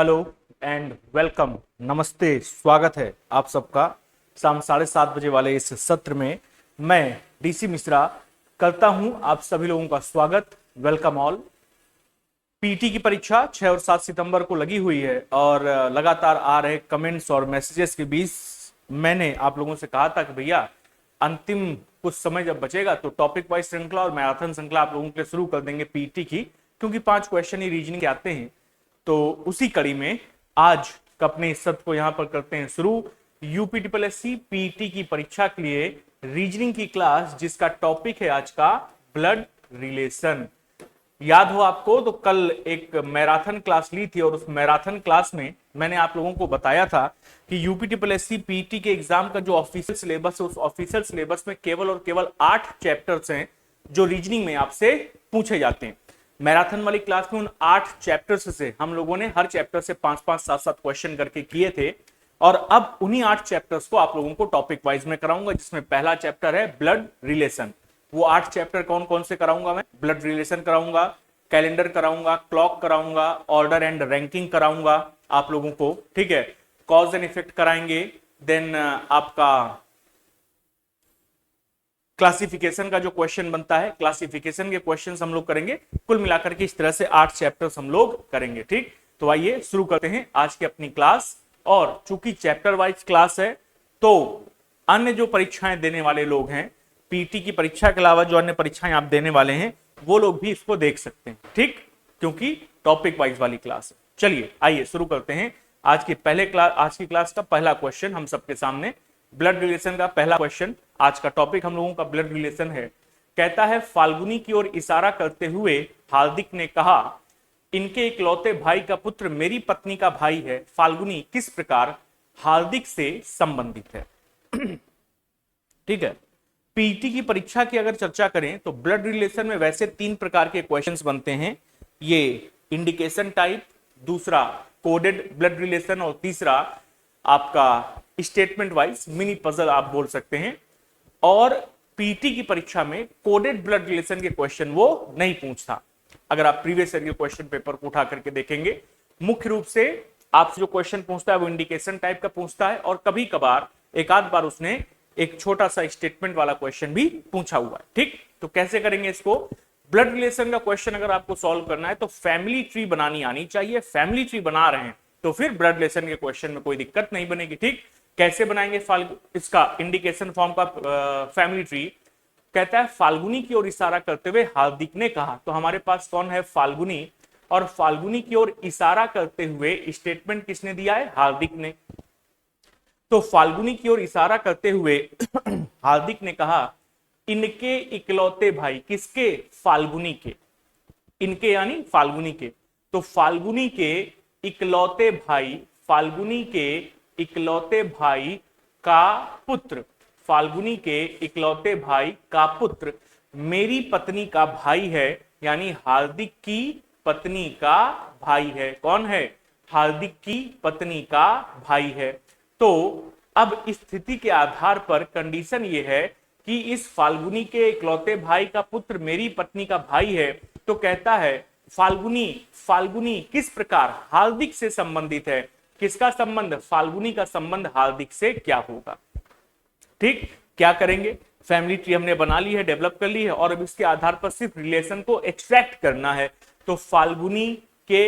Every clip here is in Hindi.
Hello and welcome. नमस्ते, स्वागत है आप सबका शाम 7:30 बजे वाले इस सत्र में। मैं डीसी मिश्रा करता हूं आप सभी लोगों का स्वागत। Welcome all. पीटी की परीक्षा 6 और 7 सितंबर को लगी हुई है और लगातार आ रहे कमेंट्स और मैसेजेस के बीच मैंने आप लोगों से कहा था कि भैया अंतिम कुछ समय जब बचेगा तो टॉपिक वाइज श्रृंखला और मैराथन श्रृंखला आप लोगों के लिए शुरू कर देंगे पीटी की, क्योंकि 5 क्वेश्चन ही रीजनिंग के आते हैं। तो उसी कड़ी में आज अपने इस सत्र को यहां पर करते हैं शुरू। यूपीटीपीएससी पीटी की परीक्षा के लिए रीजनिंग की क्लास, जिसका टॉपिक है आज का ब्लड रिलेशन। याद हो आपको तो कल एक मैराथन क्लास ली थी और उस मैराथन क्लास में मैंने आप लोगों को बताया था कि यूपीटीपीएससी पीटी के एग्जाम का जो ऑफिशियल सिलेबस है उस ऑफिशियल सिलेबस में केवल और केवल 8 चैप्टर्स हैं जो रीजनिंग में आपसे पूछे जाते हैं। मैराथन वाली क्लास में उन 8 चैप्टर्स से हम लोगों ने हर चैप्टर से 5-5, 7-7 क्वेश्चन करके किए थे और अब उन्हीं 8 चैप्टर्स को आप लोगों को टॉपिक वाइज में कराऊंगा, जिसमें पहला चैप्टर है ब्लड रिलेशन। वो 8 चैप्टर कौन कौन से कराऊंगा मैं? ब्लड रिलेशन कराऊंगा, कैलेंडर कराऊंगा, क्लॉक कराऊंगा, ऑर्डर एंड रैंकिंग कराऊंगा आप लोगों को, ठीक है। कॉज एंड इफेक्ट कराएंगे, देन आपका क्लासिफिकेशन का जो क्वेश्चन बनता है, क्लासिफिकेशन के क्वेश्चंस हम लोग करेंगे। कुल मिलाकर के इस तरह से 8 चैप्टर्स हम लोग करेंगे, ठीक। तो आइए शुरू करते हैं आज की अपनी क्लास। और चूंकि चैप्टर वाइज क्लास है तो अन्य जो परीक्षाएं देने वाले लोग हैं, पीटी की परीक्षा के अलावा जो अन्य परीक्षाएं आप देने वाले हैं वो लोग भी इसको देख सकते हैं, ठीक, क्योंकि टॉपिक वाइज वाली क्लास है। चलिए आइए शुरू करते हैं आज की क्लास का पहला क्वेश्चन हम सबके सामने। ब्लड रिलेशन का पहला क्वेश्चन, आज का टॉपिक हम लोगों का ब्लड रिलेशन है। कहता है, फाल्गुनी की ओर इशारा करते हुए हार्दिक ने कहा, इनके इकलौते भाई का पुत्र मेरी पत्नी का भाई है। फाल्गुनी किस प्रकार हार्दिक से संबंधित है? ठीक है। पीटी की परीक्षा की अगर चर्चा करें तो ब्लड रिलेशन में वैसे 3 प्रकार के क्वेश्चंस बनते हैं। ये इंडिकेशन टाइप, दूसरा कोडेड ब्लड रिलेशन और तीसरा आपका स्टेटमेंट वाइज मिनी पजल आप बोल सकते हैं। और पीटी की परीक्षा में कोडेड ब्लड रिलेशन के क्वेश्चन वो नहीं पूछता। अगर आप प्रीवियस ईयर के क्वेश्चन पेपर को उठा करके देखेंगे, मुख्य रूप से आपसे जो क्वेश्चन पूछता है वो इंडिकेशन टाइप का पूछता है और कभी कभार एक आध बार उसने एक छोटा सा स्टेटमेंट वाला क्वेश्चन भी पूछा हुआ है, ठीक। तो कैसे करेंगे इसको? ब्लड रिलेशन का क्वेश्चन अगर आपको सॉल्व करना है तो फैमिली ट्री बनानी आनी चाहिए। फैमिली ट्री बना रहे हैं तो फिर ब्लड रिलेशन के क्वेश्चन में कोई दिक्कत नहीं बनेगी, ठीक। कैसे बनाएंगे इसका इंडिकेशन फॉर्म का फैमिली ट्री? कहता है, फाल्गुनी की ओर इशारा करते हुए हार्दिक ने कहा। तो हमारे पास कौन है? फाल्गुनी। और फाल्गुनी की ओर इशारा करते हुए स्टेटमेंट किसने दिया है? हार्दिक ने। तो फाल्गुनी की ओर इशारा करते हुए हार्दिक ने कहा, इनके इकलौते भाई, किसके? फाल्गुनी के। इनके यानी फाल्गुनी के। तो फाल्गुनी के इकलौते भाई, फाल्गुनी के इकलौते भाई का पुत्र, फाल्गुनी के इकलौते भाई का पुत्र मेरी पत्नी का भाई है, यानी हार्दिक की पत्नी का भाई है। कौन है? हार्दिक की पत्नी का भाई है। तो अब इस स्थिति के आधार पर कंडीशन यह है कि इस फाल्गुनी के इकलौते भाई का पुत्र मेरी पत्नी का भाई है, तो कहता है फाल्गुनी किस प्रकार हार्दिक से संबंधित है। किसका संबंध? फाल्गुनी का संबंध हार्दिक से क्या होगा, ठीक। क्या करेंगे? फैमिली ट्री हमने बना ली है, डेवलप कर ली है और अब इसके आधार पर सिर्फ रिलेशन को एक्सट्रैक्ट करना है। तो फाल्गुनी के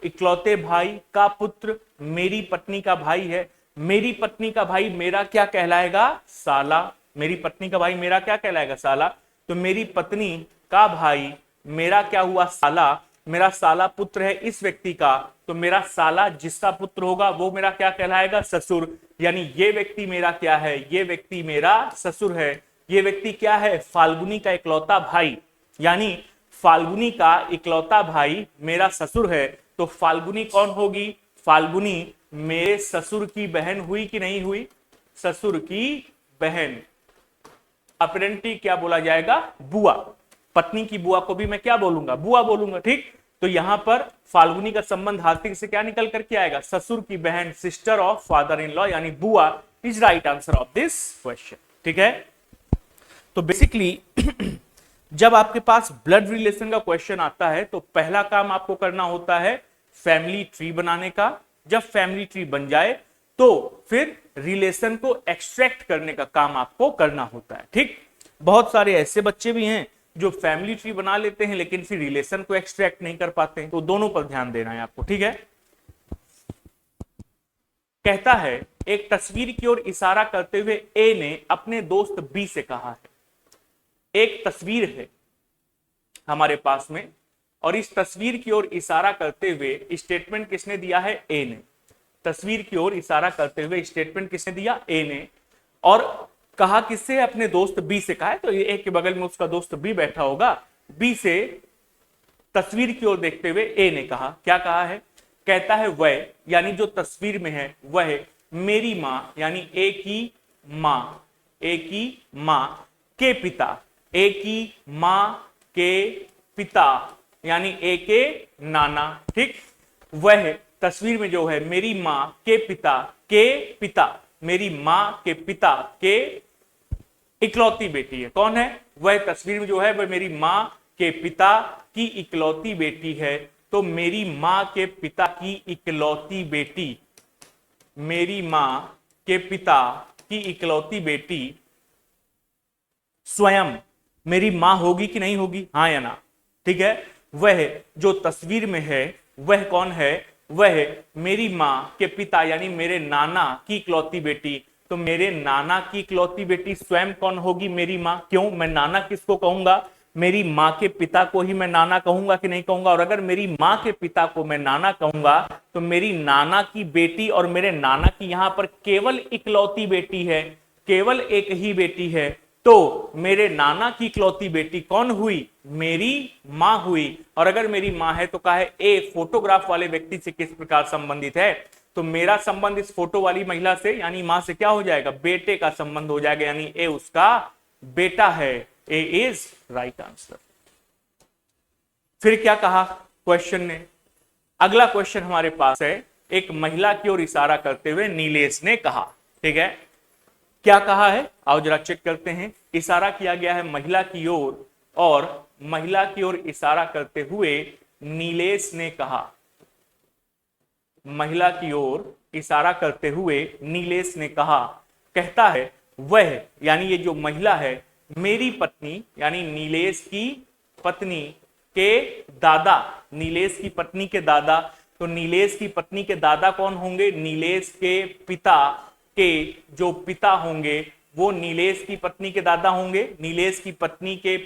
इकलौते भाई का पुत्र मेरी पत्नी का भाई है। मेरी पत्नी का भाई मेरा क्या कहलाएगा? साला। मेरी पत्नी का भाई मेरा क्या कहलाएगा? साला। तो मेरी पत्नी का भाई मेरा क्या हुआ? साला। मेरा साला पुत्र है इस व्यक्ति का, तो मेरा साला जिसका पुत्र होगा वो मेरा क्या कहलाएगा? ससुर। यानी ये व्यक्ति मेरा क्या है? ये व्यक्ति मेरा ससुर है। ये व्यक्ति क्या है? फाल्गुनी का इकलौता भाई, यानी फाल्गुनी का इकलौता भाई मेरा ससुर है। तो फाल्गुनी कौन होगी? फाल्गुनी मेरे ससुर की बहन हुई कि नहीं हुई? ससुर की बहन। अपरेंटली क्या बोला जाएगा? बुआ। पत्नी की बुआ को भी मैं क्या बोलूंगा? बुआ बोलूंगा, ठीक। तो यहां पर फाल्गुनी का संबंध हार्दिक से क्या निकल करके आएगा? ससुर की बहन, sister of father in law, यानी बुआ is right answer of this question, ठीक है। तो बेसिकली जब आपके पास ब्लड रिलेशन का क्वेश्चन आता है तो पहला काम आपको करना होता है फैमिली ट्री बनाने का। जब फैमिली ट्री बन जाए तो फिर रिलेशन को एक्सट्रैक्ट करने का काम आपको करना होता है। ठीक, बहुत सारे ऐसे बच्चे भी हैं जो फैमिली ट्री बना लेते हैं लेकिन फिर रिलेशन को एक्सट्रैक्ट नहीं कर पाते हैं, तो दोनों पर ध्यान देना है आपको। ठीक है, कहता है एक तस्वीर की ओर इशारा करते हुए ए ने अपने दोस्त बी से कहा है। एक तस्वीर है हमारे पास में और इस तस्वीर की ओर इशारा करते हुए स्टेटमेंट किसने दिया है? ए ने। तस्वीर की ओर इशारा करते हुए स्टेटमेंट किसने दिया? ए ने। और कहा किससे? अपने दोस्त बी से कहा है, तो ए के बगल में उसका दोस्त बी बैठा होगा। बी से तस्वीर की ओर देखते हुए ए ने कहा, क्या कहा है? कहता है वह, यानी जो तस्वीर में है वह मेरी मां यानी ए की मां के पिता, ए की मां के पिता यानी ए के नाना। ठीक, वह तस्वीर में जो है मेरी मां के पिता मेरी मां के पिता के इकलौती बेटी है। कौन है वह? तस्वीर में जो है वह मेरी मां के पिता की इकलौती बेटी है। तो मेरी मां के पिता की इकलौती बेटी, मेरी मां के पिता की इकलौती बेटी स्वयं मेरी मां होगी कि नहीं होगी? हाँ या ना? ठीक है, वह जो तस्वीर में है वह कौन है? वह मेरी मां के पिता यानी मेरे नाना की इकलौती बेटी। तो मेरे नाना की इकलौती बेटी स्वयं कौन होगी? मेरी मां। क्यों? मैं नाना किसको कहूंगा? मेरी मां के पिता को ही मैं नाना कहूंगा कि नहीं कहूंगा? और अगर मेरी मां के पिता को मैं नाना कहूंगा तो मेरी नाना की बेटी और मेरे नाना की यहां पर केवल इकलौती बेटी है, केवल एक ही बेटी है। तो मेरे नाना की इकलौती बेटी कौन हुई? मेरी मां हुई। और अगर मेरी मां है तो कहा है ए फोटोग्राफ वाले व्यक्ति से किस प्रकार संबंधित है? तो मेरा संबंध इस फोटो वाली महिला से यानी मां से क्या हो जाएगा? बेटे का संबंध हो जाएगा, यानी ए उसका बेटा है। A is right answer. फिर क्या कहा क्वेश्चन ने? अगला क्वेश्चन हमारे पास है, एक महिला की ओर इशारा करते हुए नीलेश ने कहा। ठीक है, क्या कहा है? आओ जरा चेक करते हैं। इशारा किया गया है महिला की ओर और महिला की ओर इशारा करते हुए नीलेश ने कहा। महिला की ओर इशारा करते हुए नीलेश ने कहा। कहता है वह, यानी ये जो महिला है मेरी पत्नी यानी नीलेश की पत्नी के दादा, नीलेश की पत्नी के दादा। तो नीलेश की पत्नी के दादा कौन होंगे? नीलेश के पिता के जो पिता होंगे वो नीलेश की पत्नी के दादा होंगे। नीलेश की पत्नी के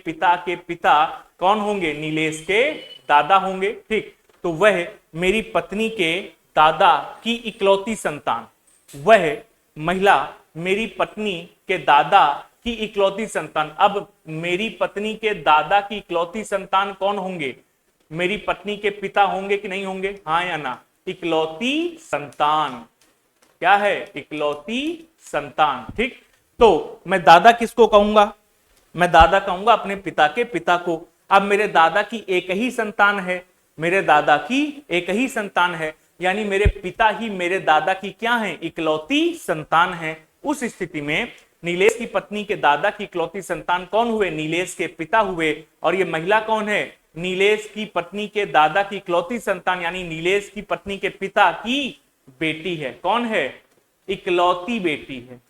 पिता कौन होंगे? नीलेश के दादा होंगे। ठीक, तो वह मेरी पत्नी के दादा की इकलौती संतान, वह महिला मेरी पत्नी के दादा की इकलौती संतान। अब मेरी पत्नी के दादा की इकलौती संतान कौन होंगे? मेरी पत्नी के पिता होंगे कि नहीं होंगे? हाँ या ना? इकलौती संतान। क्या है? इकलौती संतान। ठीक, तो मैं दादा किसको कहूंगा? मैं दादा कहूंगा अपने पिता के पिता को। अब मेरे दादा की एक ही संतान है, मेरे दादा की एक ही संतान है, यानी मेरे पिता ही मेरे दादा की क्या है? इकलौती संतान है। उस स्थिति में नीलेश की पत्नी के दादा की इकलौती संतान कौन हुए? नीलेश के पिता हुए। और ये महिला कौन है? नीलेश की पत्नी के दादा की इकलौती संतान यानी नीलेश की पत्नी के पिता की बेटी है। कौन है? इकलौती बेटी है।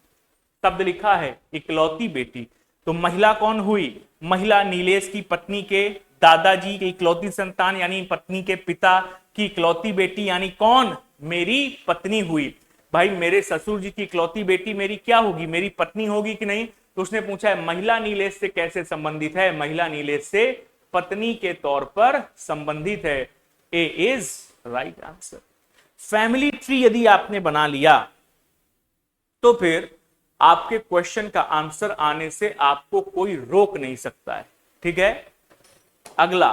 शब्द लिखा है इकलौती बेटी। तो महिला कौन हुई? महिला नीलेश की पत्नी के दादाजी की इकलौती संतान यानी पत्नी के पिता की इकलौती बेटी, यानी कौन? मेरी पत्नी हुई। भाई मेरे ससुर जी की इकलौती बेटी मेरी क्या होगी? मेरी पत्नी होगी कि नहीं? तो उसने पूछा है महिला नीलेश से कैसे संबंधित है? महिला नीलेश से पत्नी के तौर पर संबंधित है। A is right answer. Family tree यदि आपने बना लिया तो फिर आपके क्वेश्चन का आंसर आने से आपको कोई रोक नहीं सकता है। ठीक है, अगला।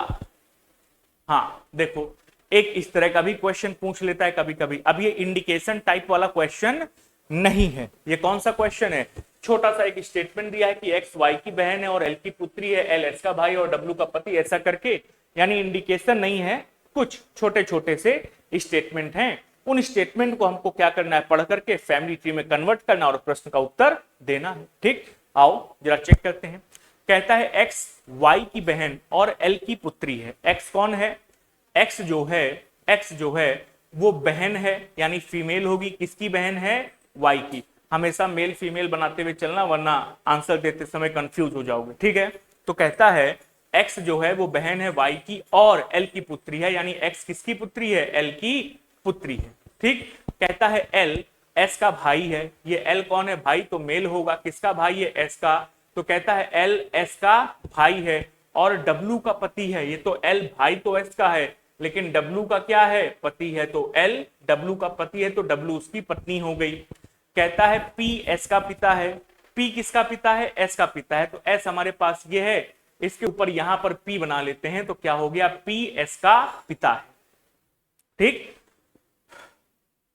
हाँ देखो, एक इस तरह का भी क्वेश्चन पूछ लेता है कभी कभी। अब ये इंडिकेशन टाइप वाला क्वेश्चन नहीं है। ये कौन सा क्वेश्चन है? छोटा सा एक स्टेटमेंट दिया है कि एक्स वाई की बहन है और एल की पुत्री है, एल एस का भाई और डब्ल्यू का पति, ऐसा करके। यानी इंडिकेशन नहीं है, कुछ छोटे छोटे से स्टेटमेंट हैं। उन स्टेटमेंट को हमको क्या करना है? पढ़ करके फैमिली ट्री में कन्वर्ट करना और प्रश्न का उत्तर देना है। ठीक, आओ जरा चेक करते हैं। कहता है एक्स वाई की बहन और एल की पुत्री है। एक्स कौन है? एक्स जो है एक्स जो है वो बहन है यानी फीमेल होगी। किसकी बहन है? वाई की। हमेशा मेल फीमेल बनाते हुए चलना, वरना आंसर देते समय कंफ्यूज हो जाओगे। ठीक है, तो कहता है एक्स जो है वो बहन है वाई की और एल की पुत्री है, यानी एक्स किसकी पुत्री है? एल की पुत्री है। ठीक, कहता है एल एस का भाई है। ये एल कौन है? भाई, तो मेल होगा। किसका भाई है? एस का। तो कहता है एल एस का भाई है और डब्लू का पति है। ये तो एल भाई तो एस का है, लेकिन डब्लू का क्या है? पति है। तो एल डब्लू का पति है, तो डब्लू उसकी पत्नी हो गई। कहता है पी एस का पिता है। पी किसका पिता है? एस का पिता है। तो एस हमारे पास ये है, इसके ऊपर यहां पर पी बना लेते हैं, तो क्या हो गया? पी एस का पिता है। ठीक,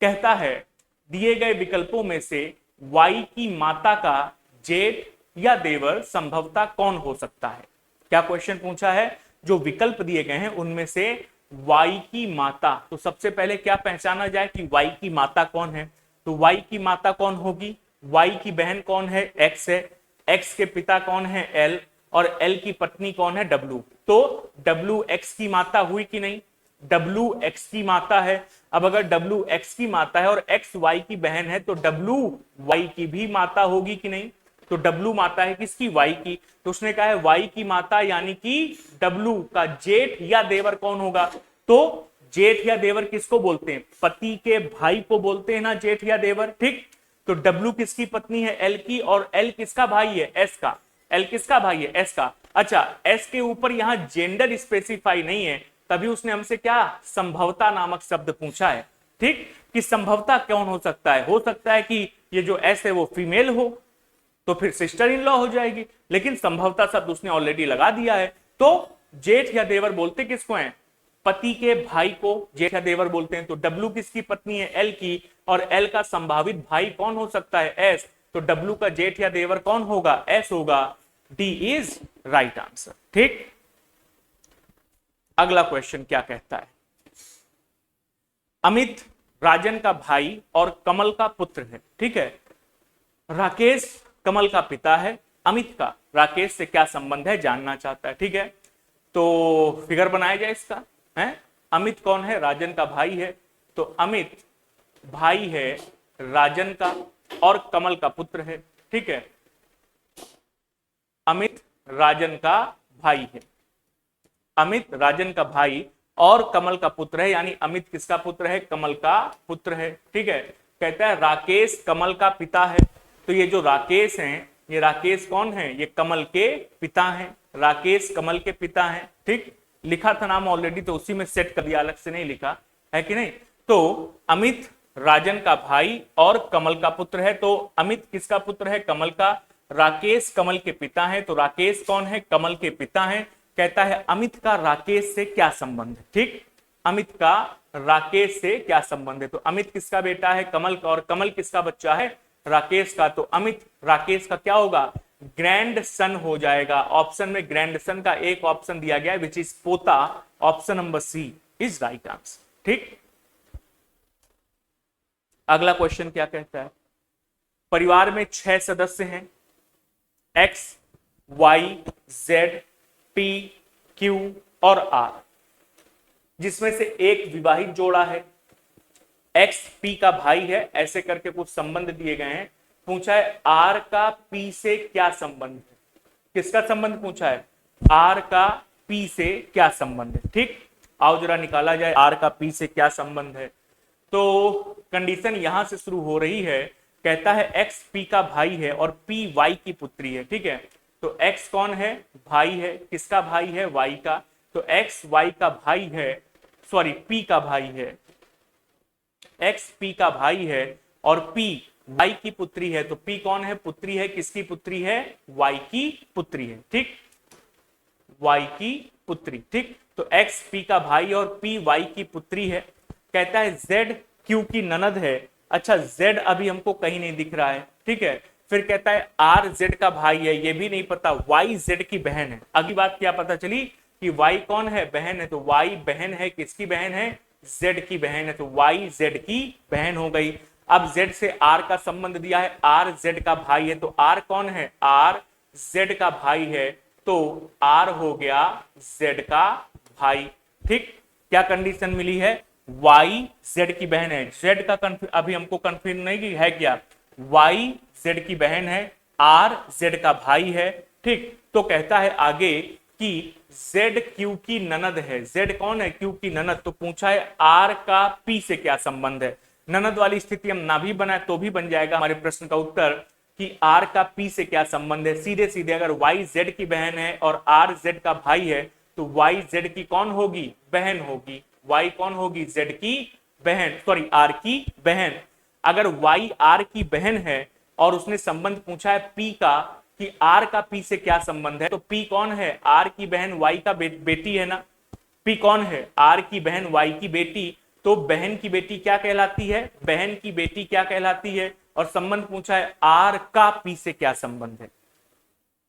कहता है दिए गए विकल्पों में से वाई की माता का जेठ या देवर संभवतः कौन हो सकता है? क्या क्वेश्चन पूछा है? जो विकल्प दिए गए हैं उनमें से वाई की माता, तो सबसे पहले क्या पहचाना जाए कि वाई की माता कौन है? तो वाई की माता कौन होगी? वाई की बहन कौन है? एक्स है। एक्स के पिता कौन है? एल। और एल की पत्नी कौन है? डब्लू। तो डब्लू एक्स की माता हुई कि नहीं? डब्लू एक्स की माता है। अब अगर डब्लू एक्स की माता है और एक्स वाई की बहन है, तो डब्लू वाई की भी माता होगी कि नहीं? तो डब्लू माता है किसकी? वाई की। तो उसने कहा है वाई की माता यानी कि डब्लू का जेठ या देवर कौन होगा? तो जेठ या देवर किसको बोलते हैं? पति के भाई को बोलते हैं ना जेठ या देवर। ठीक, तो डब्लू किसकी पत्नी है? एल की। और एल किसका भाई है? एस का। एल किसका भाई है? एस का। अच्छा, एस के ऊपर यहां जेंडर स्पेसिफाई नहीं है, तभी उसने हमसे क्या संभवता नामक शब्द पूछा है। ठीक, कि संभवता कौन हो सकता है? हो सकता है कि ये जो एस है वो फीमेल हो, तो फिर सिस्टर इन लॉ हो जाएगी, लेकिन संभवता शब्द उसने ऑलरेडी लगा दिया है। तो जेठ या देवर बोलते किसको हैं? पति के भाई को जेठ या देवर बोलते हैं। तो डब्लू किसकी पत्नी है? एल की। और एल का संभावित भाई कौन हो सकता है? एस। तो डब्लू का जेठ या देवर कौन होगा? एस होगा। D is right answer. ठीक, अगला क्वेश्चन क्या कहता है? अमित राजन का भाई और कमल का पुत्र है। ठीक है, राकेश कमल का पिता है। अमित का राकेश से क्या संबंध है जानना चाहता है। ठीक है, तो फिगर बनाया जाए इसका। है, अमित कौन है? राजन का भाई है। तो अमित भाई है राजन का और कमल का पुत्र है। ठीक है, अमित राजन का भाई है। अमित राजन का भाई और कमल का पुत्र है, यानी अमित किसका पुत्र है? कमल का पुत्र है। ठीक है, कहता है राकेश कमल का पिता है। तो ये जो राकेश हैं, ये राकेश कौन है? ये कमल के पिता हैं। राकेश कमल के पिता हैं। ठीक, लिखा था नाम ऑलरेडी, तो उसी में सेट कर दिया, अलग से नहीं लिखा है कि नहीं? तो अमित राजन का भाई और कमल का पुत्र है। तो अमित किसका पुत्र है? कमल का। राकेश कमल के पिता है, तो राकेश कौन है? कमल के पिता है। कहता है अमित का राकेश से क्या संबंध है? ठीक, अमित का राकेश से क्या संबंध है? तो अमित किसका बेटा है? कमल का। और कमल किसका बच्चा है? राकेश का। तो अमित राकेश का क्या होगा? ग्रैंड सन हो जाएगा। ऑप्शन में ग्रैंड सन का एक ऑप्शन दिया गया है, विच इज पोता। Option number C is right answer. ठीक, अगला क्वेश्चन क्या कहता है? परिवार में 6 सदस्य हैं, X Y Z P Q और आर, जिसमें से एक विवाहित जोड़ा है। एक्स पी का भाई है, ऐसे करके कुछ संबंध दिए गए हैं। पूछा है आर का पी से क्या संबंध है? किसका संबंध पूछा है? आर का पी से क्या संबंध है? ठीक, आओ जरा निकाला जाए आर का पी से क्या संबंध है। तो कंडीशन यहां से शुरू हो रही है। कहता है एक्स पी का भाई है और पी वाई की पुत्री है। ठीक है, तो एक्स कौन है? भाई है। किसका भाई है? वाई का। तो एक्स वाई का भाई है, सॉरी पी का भाई है। एक्स पी का भाई है और पी वाई की पुत्री है। तो पी कौन है? पुत्री है। किसकी पुत्री है? वाई की पुत्री है। ठीक, वाई की पुत्री। ठीक, तो एक्स पी का भाई और पी वाई की पुत्री है। कहता है जेड क्यू की ननद है। अच्छा, जेड अभी हमको कहीं नहीं दिख रहा है। ठीक है, फिर कहता है आर जेड का भाई है, ये भी नहीं पता। वाई जेड की बहन है। अगली बात क्या पता चली कि वाई कौन है? बहन है। तो वाई बहन है। किसकी बहन है? जेड की बहन है। तो वाई जेड की बहन हो गई। अब जेड से आर का संबंध दिया है, आर जेड का भाई है। तो आर कौन है? आर जेड का भाई है। तो आर हो गया जेड का भाई। ठीक, क्या कंडीशन मिली है? y z की बहन है। z का अभी हमको कंफ्यूज नहीं कि है क्या, y z की बहन है, r z का भाई है। ठीक, तो कहता है आगे कि z q की ननद है। z कौन है? q की ननद। तो पूछा है r का p से क्या संबंध है। ननद वाली स्थिति हम ना भी बनाए तो भी बन जाएगा हमारे प्रश्न का उत्तर कि r का p से क्या संबंध है। सीधे सीधे अगर y z की बहन है और r z का भाई है तो y z की कौन होगी? बहन होगी। y कौन होगी? z की बहन, सॉरी r की बहन। अगर y r की बहन है और उसने संबंध पूछा है p का कि r का p से क्या संबंध है, तो p कौन है? r की बहन y का बेटी है ना। p कौन है? r की बहन y की बेटी। तो बहन की बेटी क्या कहलाती है? बहन की बेटी क्या कहलाती है? और संबंध पूछा है r का p से क्या संबंध है,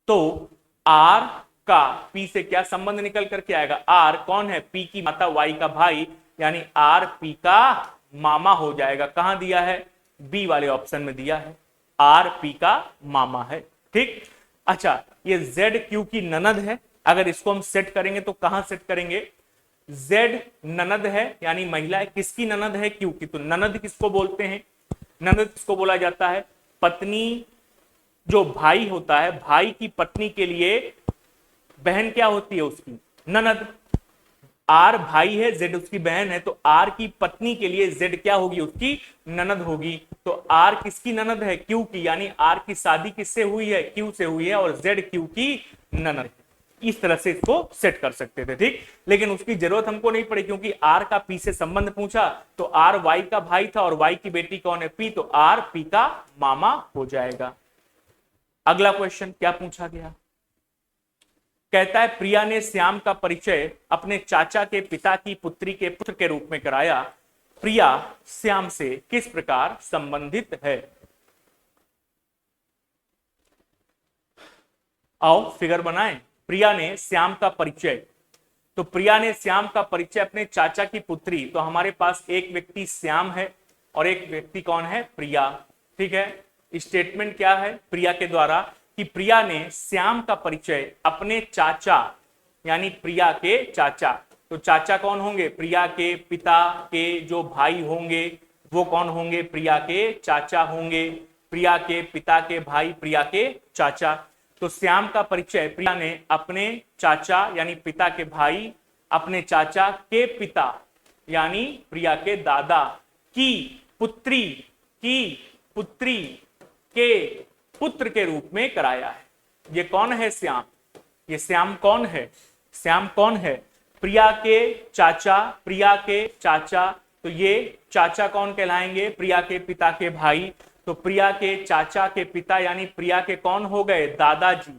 तो r का p से क्या संबंध निकल करके आएगा? r कौन है? p की माता y का भाई, यानी r p का मामा हो जाएगा। कहां दिया है? बी वाले ऑप्शन में दिया है, r p का मामा है। ठीक, अच्छा ये z q की ननद है। अगर इसको हम सेट करेंगे तो कहां सेट करेंगे? z ननद है यानी महिला है। किसकी ननद है? q की। तो ननद किसको बोलते हैं? ननद किसको बोला जाता है? पत्नी, जो भाई होता है, भाई की पत्नी के लिए बहन क्या होती है? उसकी ननद। आर भाई है, जेड उसकी बहन है, तो आर की पत्नी के लिए जेड क्या होगी? उसकी ननद होगी। तो आर किसकी ननद है? क्यू की, यानी आर की शादी किससे हुई है? क्यू से हुई है, और जेड क्यू की ननद है। इस तरह से इसको सेट कर सकते थे। ठीक, लेकिन उसकी जरूरत हमको नहीं पड़ी क्योंकि आर का पी से संबंध पूछा, तो आर वाई का भाई था और वाई की बेटी कौन है? पी, तो आर पी का मामा हो जाएगा। अगला क्वेश्चन क्या पूछा गया? कहता है प्रिया ने श्याम का परिचय अपने चाचा के पिता की पुत्री के पुत्र के रूप में कराया। प्रिया श्याम से किस प्रकार संबंधित है? आओ फिगर बनाएं। प्रिया ने श्याम का परिचय, तो प्रिया ने श्याम का परिचय अपने चाचा की पुत्री, तो हमारे पास एक व्यक्ति श्याम है और एक व्यक्ति कौन है? प्रिया। ठीक है, स्टेटमेंट क्या है प्रिया के द्वारा कि प्रिया ने श्याम का परिचय अपने चाचा, यानी प्रिया के चाचा, तो चाचा कौन होंगे? प्रिया के पिता के जो भाई होंगे वो कौन होंगे? प्रिया के चाचा होंगे। प्रिया के पिता के भाई प्रिया के चाचा। तो श्याम का परिचय प्रिया ने अपने चाचा यानी पिता के भाई, अपने चाचा के पिता यानी प्रिया के दादा की पुत्री के पुत्र के रूप में कराया है। ये कौन है? श्याम। ये श्याम कौन है? श्याम कौन है? प्रिया के चाचा, प्रिया के चाचा। तो ये चाचा कौन कहलाएंगे? प्रिया के पिता के भाई। तो प्रिया के चाचा के पिता यानी प्रिया के कौन हो गए? दादाजी।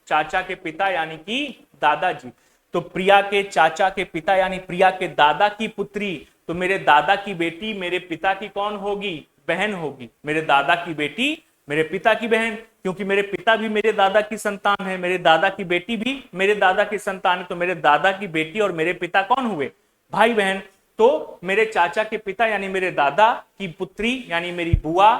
चाचा के पिता यानी कि दादाजी। तो प्रिया के चाचा के पिता यानी प्रिया के दादा की पुत्री, तो मेरे दादा की बेटी मेरे पिता की कौन होगी? बहन होगी। मेरे दादा की बेटी मेरे पिता की बहन, क्योंकि मेरे पिता भी मेरे दादा की संतान है, मेरे दादा की बेटी भी मेरे दादा की संतान है, तो मेरे दादा की बेटी और मेरे पिता कौन हुए? भाई बहन। तो मेरे चाचा के पिता यानी मेरे दादा की पुत्री यानी मेरी बुआ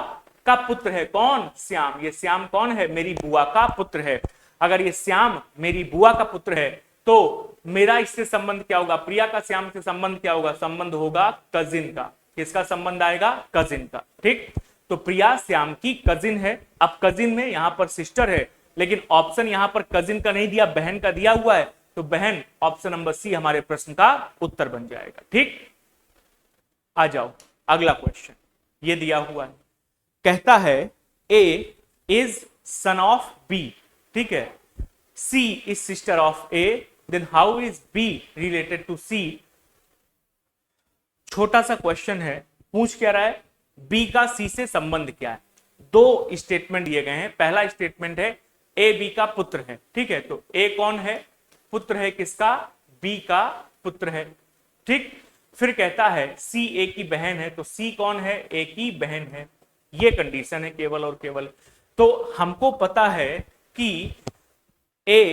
का पुत्र है कौन? श्याम। ये श्याम कौन है? मेरी बुआ का पुत्र है। अगर ये श्याम मेरी बुआ का पुत्र है तो मेरा इससे संबंध क्या होगा? प्रिया का श्याम से संबंध क्या होगा? संबंध होगा कजिन का। किसका संबंध आएगा? कजिन का। ठीक, तो प्रिया श्याम की कजिन है। अब कजिन में यहां पर सिस्टर है, लेकिन ऑप्शन यहां पर कजिन का नहीं दिया, बहन का दिया हुआ है, तो बहन ऑप्शन नंबर सी हमारे प्रश्न का उत्तर बन जाएगा। ठीक, आ जाओ अगला क्वेश्चन, ये दिया हुआ है। कहता है A is son of B. ठीक है, C is sister of A, then how is B related to C. छोटा सा क्वेश्चन है, पूछ क्या रहा है? बी का सी से संबंध क्या है? दो स्टेटमेंट दिए गए हैं। पहला स्टेटमेंट है ए बी का पुत्र है। ठीक है, तो ए कौन है? पुत्र है किसका? बी का पुत्र है। ठीक, फिर कहता है सी ए की बहन है, तो सी कौन है? ए की बहन है। ये कंडीशन है केवल और केवल। तो हमको पता है कि ए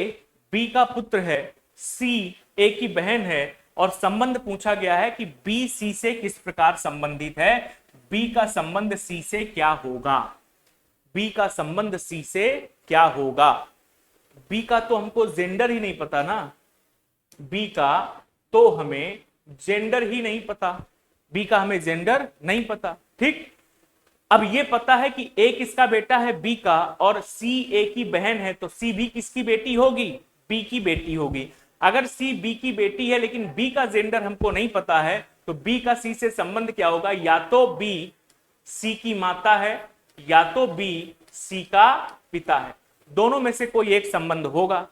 बी का पुत्र है, सी ए की बहन है, और संबंध पूछा गया है कि बी सी से किस प्रकार संबंधित है। बी का संबंध सी से क्या होगा? बी का संबंध सी से क्या होगा? बी का तो हमको जेंडर ही नहीं पता ना, बी का तो हमें जेंडर ही नहीं पता। बी का हमें जेंडर नहीं पता। ठीक, अब ये पता है कि ए किसका बेटा है, बी का, और सी ए की बहन है, तो सी भी किसकी बेटी होगी, बी की बेटी होगी। अगर सी बी की बेटी है लेकिन बी का जेंडर हमको नहीं पता है, तो बी का सी से संबंध क्या होगा, या तो बी सी की माता है या तो बी सी का पिता है, दोनों में से कोई एक संबंध होगा।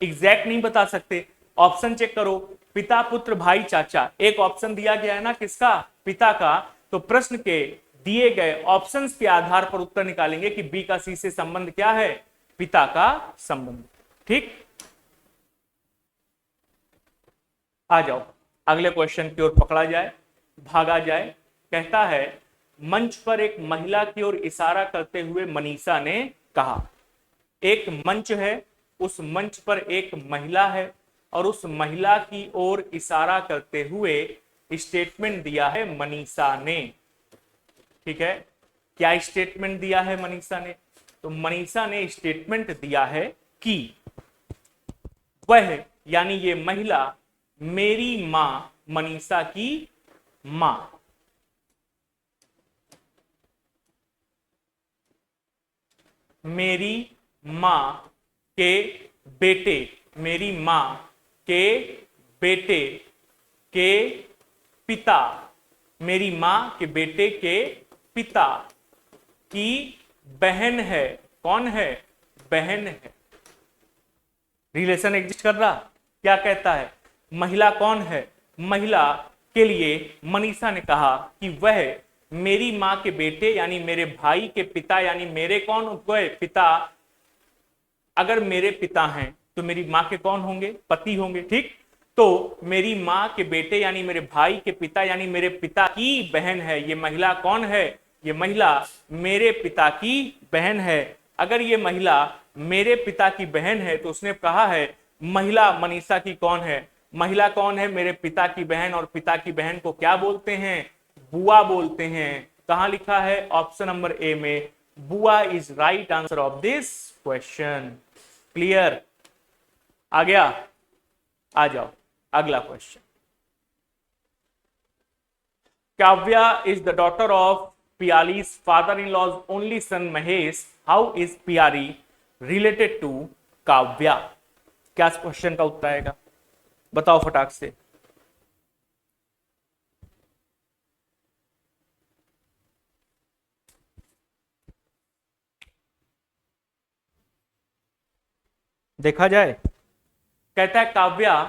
एग्जैक्ट नहीं बता सकते, ऑप्शन चेक करो, पिता पुत्र भाई चाचा, एक ऑप्शन दिया गया है ना किसका, पिता का, तो प्रश्न के दिए गए ऑप्शंस के आधार पर उत्तर निकालेंगे कि बी का सी से संबंध क्या है, पिता का संबंध। ठीक, आ जाओ अगले क्वेश्चन की ओर पकड़ा जाए, भागा जाए। कहता है मंच पर एक महिला की ओर इशारा करते हुए मनीषा ने कहा। एक मंच है, उस मंच पर एक महिला है और उस महिला की ओर इशारा करते हुए स्टेटमेंट दिया है मनीषा ने। ठीक है, क्या स्टेटमेंट दिया है मनीषा ने, तो मनीषा ने स्टेटमेंट दिया है कि वह यानी ये महिला मेरी मां मनीषा की मां, मेरी मां के बेटे, मेरी मां के बेटे के पिता, मेरी मां के बेटे के पिता की बहन है। कौन है, बहन है। रिलेशन एग्जिस्ट कर रहा, क्या कहता है, महिला कौन है, महिला के लिए मनीषा ने कहा कि वह मेरी मां के बेटे यानी मेरे भाई के पिता, यानी मेरे कौन हुए, पिता, अगर मेरे पिता हैं तो मेरी मां के कौन होंगे, पति होंगे। ठीक, तो मेरी मां के बेटे यानी मेरे भाई के पिता यानी मेरे पिता की बहन है। ये महिला कौन है, ये महिला मेरे पिता की बहन है। अगर ये महिला मेरे पिता की बहन है तो उसने कहा है महिला मनीषा की कौन है, महिला कौन है, मेरे पिता की बहन, और पिता की बहन को क्या बोलते हैं, बुआ बोलते हैं। कहां लिखा है, ऑप्शन नंबर ए में, बुआ is right answer of this question. Clear, आ गया, आ जाओ अगला question. Kavya is the daughter of Piyali's father in law's only son Mahesh, how is Piyari related to Kavya. क्या इस क्वेश्चन का उत्तर आएगा, बताओ फटाक से। देखा जाए, कहता है काव्या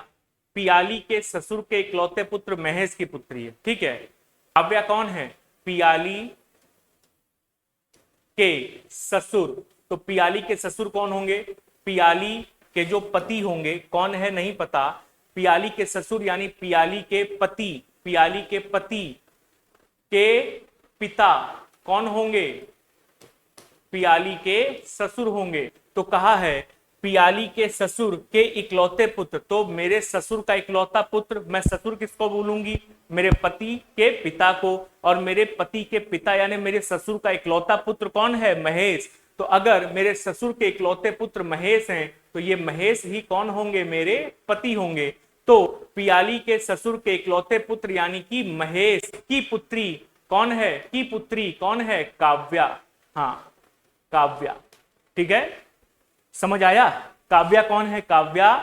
पियाली के ससुर के इकलौते पुत्र महेश की पुत्री है। ठीक है, काव्या कौन है, पियाली के ससुर, तो पियाली के ससुर कौन होंगे, पियाली के जो पति होंगे, कौन है नहीं पता, पियाली के ससुर यानी पियाली के पति, पियाली के पति के पिता कौन होंगे, पियाली के ससुर होंगे। तो कहा है पियाली के ससुर के इकलौते पुत्र, तो मेरे ससुर का इकलौता पुत्र, मैं ससुर किसको बोलूंगी, मेरे पति के पिता को, और मेरे पति के पिता यानी मेरे ससुर का इकलौता पुत्र कौन है, महेश। तो अगर मेरे ससुर के इकलौते पुत्र महेश हैं तो ये महेश ही कौन होंगे, मेरे पति होंगे। तो पियाली के ससुर के इकलौते पुत्र यानी कि महेश की पुत्री कौन है, की पुत्री कौन है, काव्या। हाँ, काव्या। ठीक है, समझ आया, काव्या कौन है, काव्या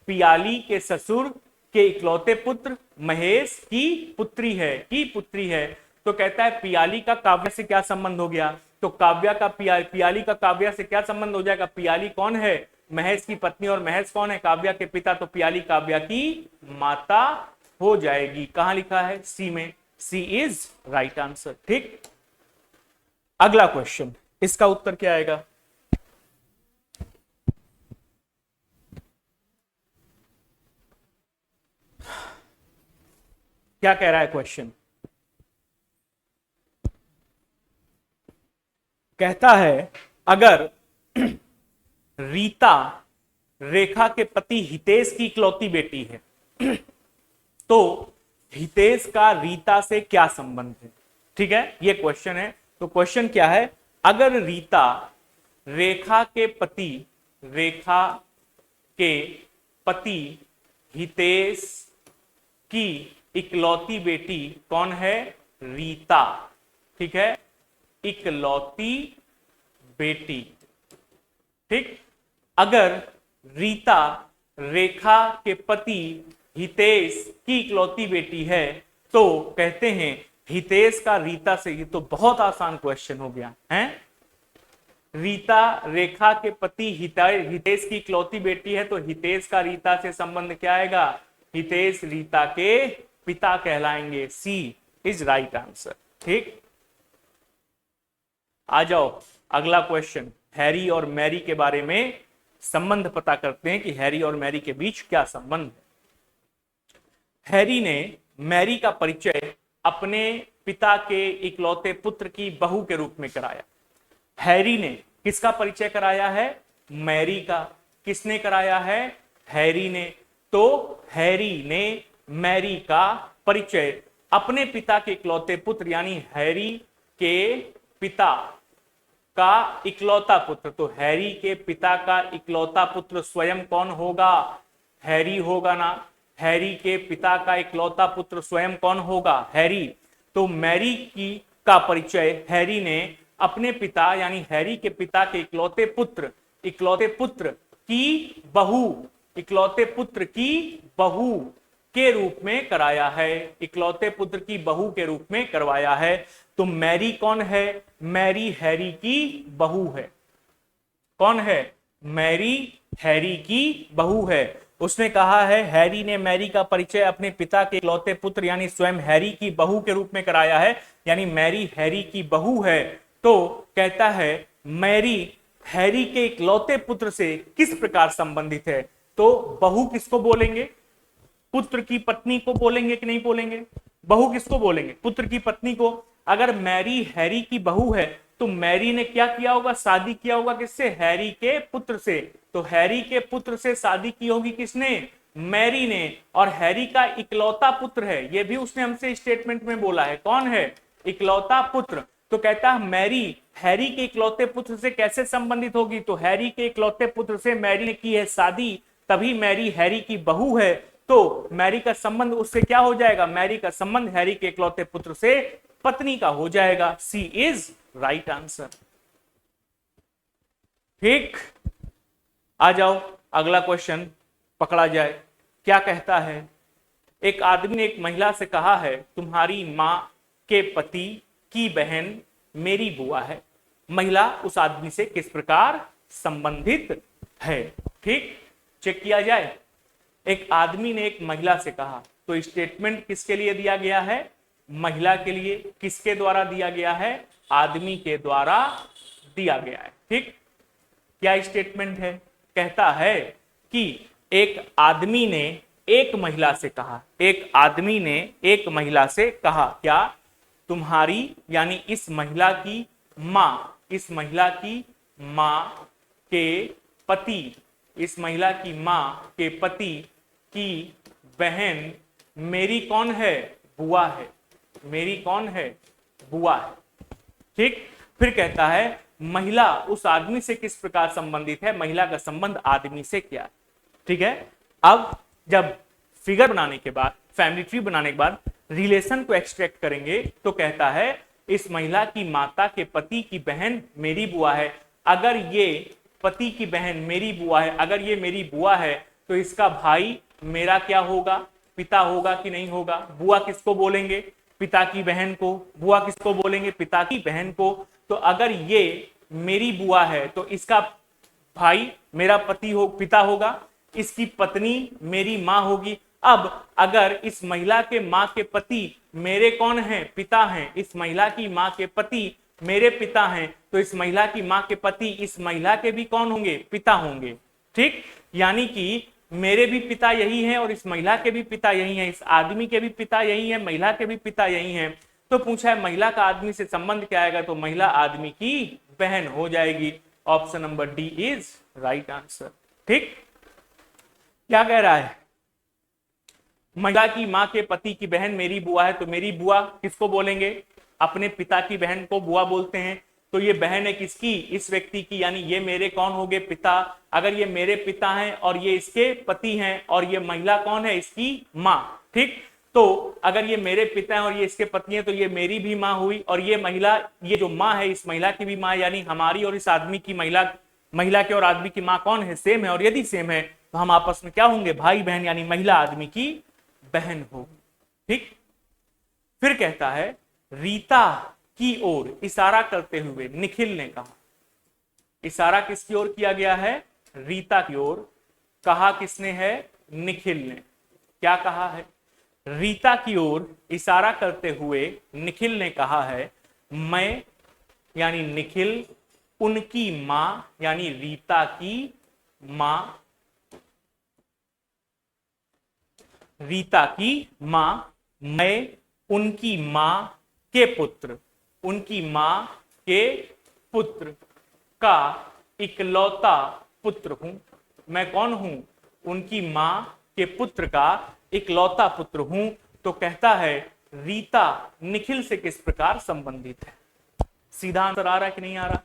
पियाली के ससुर के इकलौते पुत्र महेश की पुत्री है, की पुत्री है। तो कहता है पियाली का काव्या से क्या संबंध हो गया, तो काव्या का पियाली का काव्या से क्या संबंध हो जाएगा, पियाली कौन है, महेश की पत्नी, और महेश कौन है, काव्या के पिता, तो पियाली काव्या की माता हो जाएगी। कहां लिखा है, सी में, सी इज राइट आंसर। ठीक, अगला क्वेश्चन, इसका उत्तर क्या आएगा, क्या कह रहा है क्वेश्चन, कहता है अगर रीता रेखा के पति हितेश की इकलौती बेटी है तो हितेश का रीता से क्या संबंध है। ठीक है, ये क्वेश्चन है। तो क्वेश्चन क्या है, अगर रीता रेखा के पति, रेखा के पति हितेश की इकलौती बेटी कौन है? रीता। ठीक है, इकलौती बेटी। ठीक, अगर रीता रेखा के पति हितेश की इकलौती बेटी है तो कहते हैं हितेश का रीता से, ये तो बहुत आसान क्वेश्चन हो गया है। रीता रेखा के पति हितेश की इकलौती बेटी है तो हितेश का रीता से संबंध क्या आएगा? हितेश रीता के पिता कहलाएंगे। सी इज राइट आंसर। ठीक, आ जाओ अगला क्वेश्चन, हैरी और मैरी के बारे में संबंध पता करते हैं कि हैरी और मैरी के बीच क्या संबंध है। हैरी ने मैरी का परिचय अपने पिता के इकलौते पुत्र की बहू के रूप में कराया। हैरी ने किसका परिचय कराया है? मैरी का। किसने कराया है? हैरी ने। तो हैरी ने मैरी का परिचय अपने पिता के इकलौते पुत्र यानी हैरी के पिता का इकलौता पुत्र, तो हैरी के पिता का इकलौता पुत्र स्वयं कौन होगा? हैरी होगा ना। हैरी के पिता का इकलौता पुत्र स्वयं कौन होगा? हैरी। तो मैरी की का परिचय हैरी ने अपने पिता यानी हैरी के पिता के इकलौते पुत्र की बहू, इकलौते पुत्र की बहू के रूप में कराया है। इकलौते पुत्र की बहू के रूप में करवाया है। तो मैरी कौन है? मैरी हैरी की बहू है। कौन है? मैरी हैरी की बहू है। उसने कहा है हैरी ने मैरी का परिचय अपने पिता के इकलौते पुत्र यानी स्वयं हैरी की बहू के रूप में कराया है, यानी मैरी हैरी की बहू है। तो कहता है मैरी हैरी के इकलौते पुत्र से किस प्रकार संबंधित है? तो बहू किसको बोलेंगे? पुत्र की पत्नी को बोलेंगे कि नहीं बोलेंगे? बहू किसको बोलेंगे? पुत्र की पत्नी को। अगर मैरी हैरी की बहू है तो मैरी ने क्या किया होगा? शादी किया होगा किससे? हैरी के पुत्र से। तो हैरी के पुत्र से शादी की होगी किसने? मैरी ने। और हैरी का इकलौता पुत्र है, यह भी उसने हमसे स्टेटमेंट में बोला है। कौन है? इकलौता पुत्र। तो कहता है मैरी हैरी के इकलौते पुत्र से कैसे संबंधित होगी? तो हैरी के इकलौते पुत्र से मैरी ने की है शादी, तभी मैरी हैरी की बहू है। तो मैरी का संबंध उससे क्या हो जाएगा? मैरी का संबंध हैरी के इकलौते पुत्र से पत्नी का हो जाएगा। सी इज राइट आंसर। ठीक, आ जाओ अगला क्वेश्चन पकड़ा जाए। क्या कहता है? एक आदमी ने एक महिला से कहा है तुम्हारी मां के पति की बहन मेरी बुआ है। महिला उस आदमी से किस प्रकार संबंधित है? ठीक, चेक किया जाए। एक आदमी ने एक महिला से कहा, तो स्टेटमेंट किसके लिए दिया गया है? महिला के लिए। किसके द्वारा दिया गया है? आदमी के द्वारा दिया गया है। ठीक, क्या स्टेटमेंट है? कहता है कि एक आदमी ने एक महिला से कहा, एक आदमी ने एक महिला से कहा क्या? तुम्हारी यानी इस महिला की मां, इस महिला की मां के पति, इस महिला की मां के पति की बहन मेरी कौन है? बुआ है। मेरी कौन है? बुआ है। ठीक, फिर कहता है महिला उस आदमी से किस प्रकार संबंधित है? महिला का संबंध आदमी से क्या है? ठीक है, अब जब फिगर बनाने के बाद, फैमिली ट्री बनाने के बाद रिलेशन को एक्सट्रैक्ट करेंगे तो कहता है इस महिला की माता के पति की बहन मेरी बुआ है। अगर ये पति की बहन मेरी बुआ है, अगर ये मेरी बुआ है तो इसका भाई मेरा क्या होगा? पिता होगा कि नहीं होगा? बुआ किसको बोलेंगे? पिता की बहन को। बुआ किसको बोलेंगे? पिता की बहन को। तो अगर ये मेरी बुआ है तो इसका भाई मेरा पति हो, पिता होगा, इसकी पत्नी मेरी मां होगी। अब अगर इस महिला के मां के पति मेरे कौन हैं? पिता हैं। इस महिला की मां के पति मेरे पिता हैं, तो इस महिला की मां के पति इस महिला के भी कौन होंगे? पिता होंगे। ठीक, यानी कि मेरे भी पिता यही हैं और इस महिला के भी पिता यही हैं, इस आदमी के भी पिता यही हैं, महिला के भी पिता यही हैं। तो पूछा है महिला का आदमी से संबंध क्या आएगा? तो महिला आदमी की बहन हो जाएगी। Option number D is right answer. ठीक, क्या कह रहा है? महिला की मां के पति की बहन मेरी बुआ है, तो मेरी बुआ किसको बोलेंगे? अपने पिता की बहन को बुआ बोलते हैं। तो ये बहन है किसकी? इस व्यक्ति की, यानी ये मेरे कौन हो गए? पिता। अगर ये मेरे पिता हैं और ये इसके पति हैं और ये महिला कौन है? इसकी मां। ठीक, तो अगर ये मेरे पिता हैं और ये इसके पत्नी है तो ये मेरी भी माँ हुई, और ये महिला, ये जो माँ है इस महिला की भी माँ, यानी हमारी और इस आदमी की, महिला के और आदमी की माँ कौन है, सेम है। और यदि सेम है तो हम आपस में क्या होंगे, भाई बहन, यानी महिला आदमी की बहन होगी। ठीक। फिर कहता है रीता की ओर इशारा करते हुए निखिल ने कहा। इशारा किसकी ओर किया गया है, रीता की ओर। कहा किसने है, निखिल ने। क्या कहा है, रीता की ओर इशारा करते हुए निखिल ने कहा है, मैं यानी निखिल, उनकी मां यानी रीता की मां, रीता की मां, मैं उनकी मां के पुत्र, उनकी मां के पुत्र का इकलौता पुत्र हूं। मैं कौन हूं, उनकी मां के पुत्र का इकलौता पुत्र हूं। तो कहता है रीता निखिल से किस प्रकार संबंधित है। सीधा आंसर आ रहा है कि नहीं आ रहा।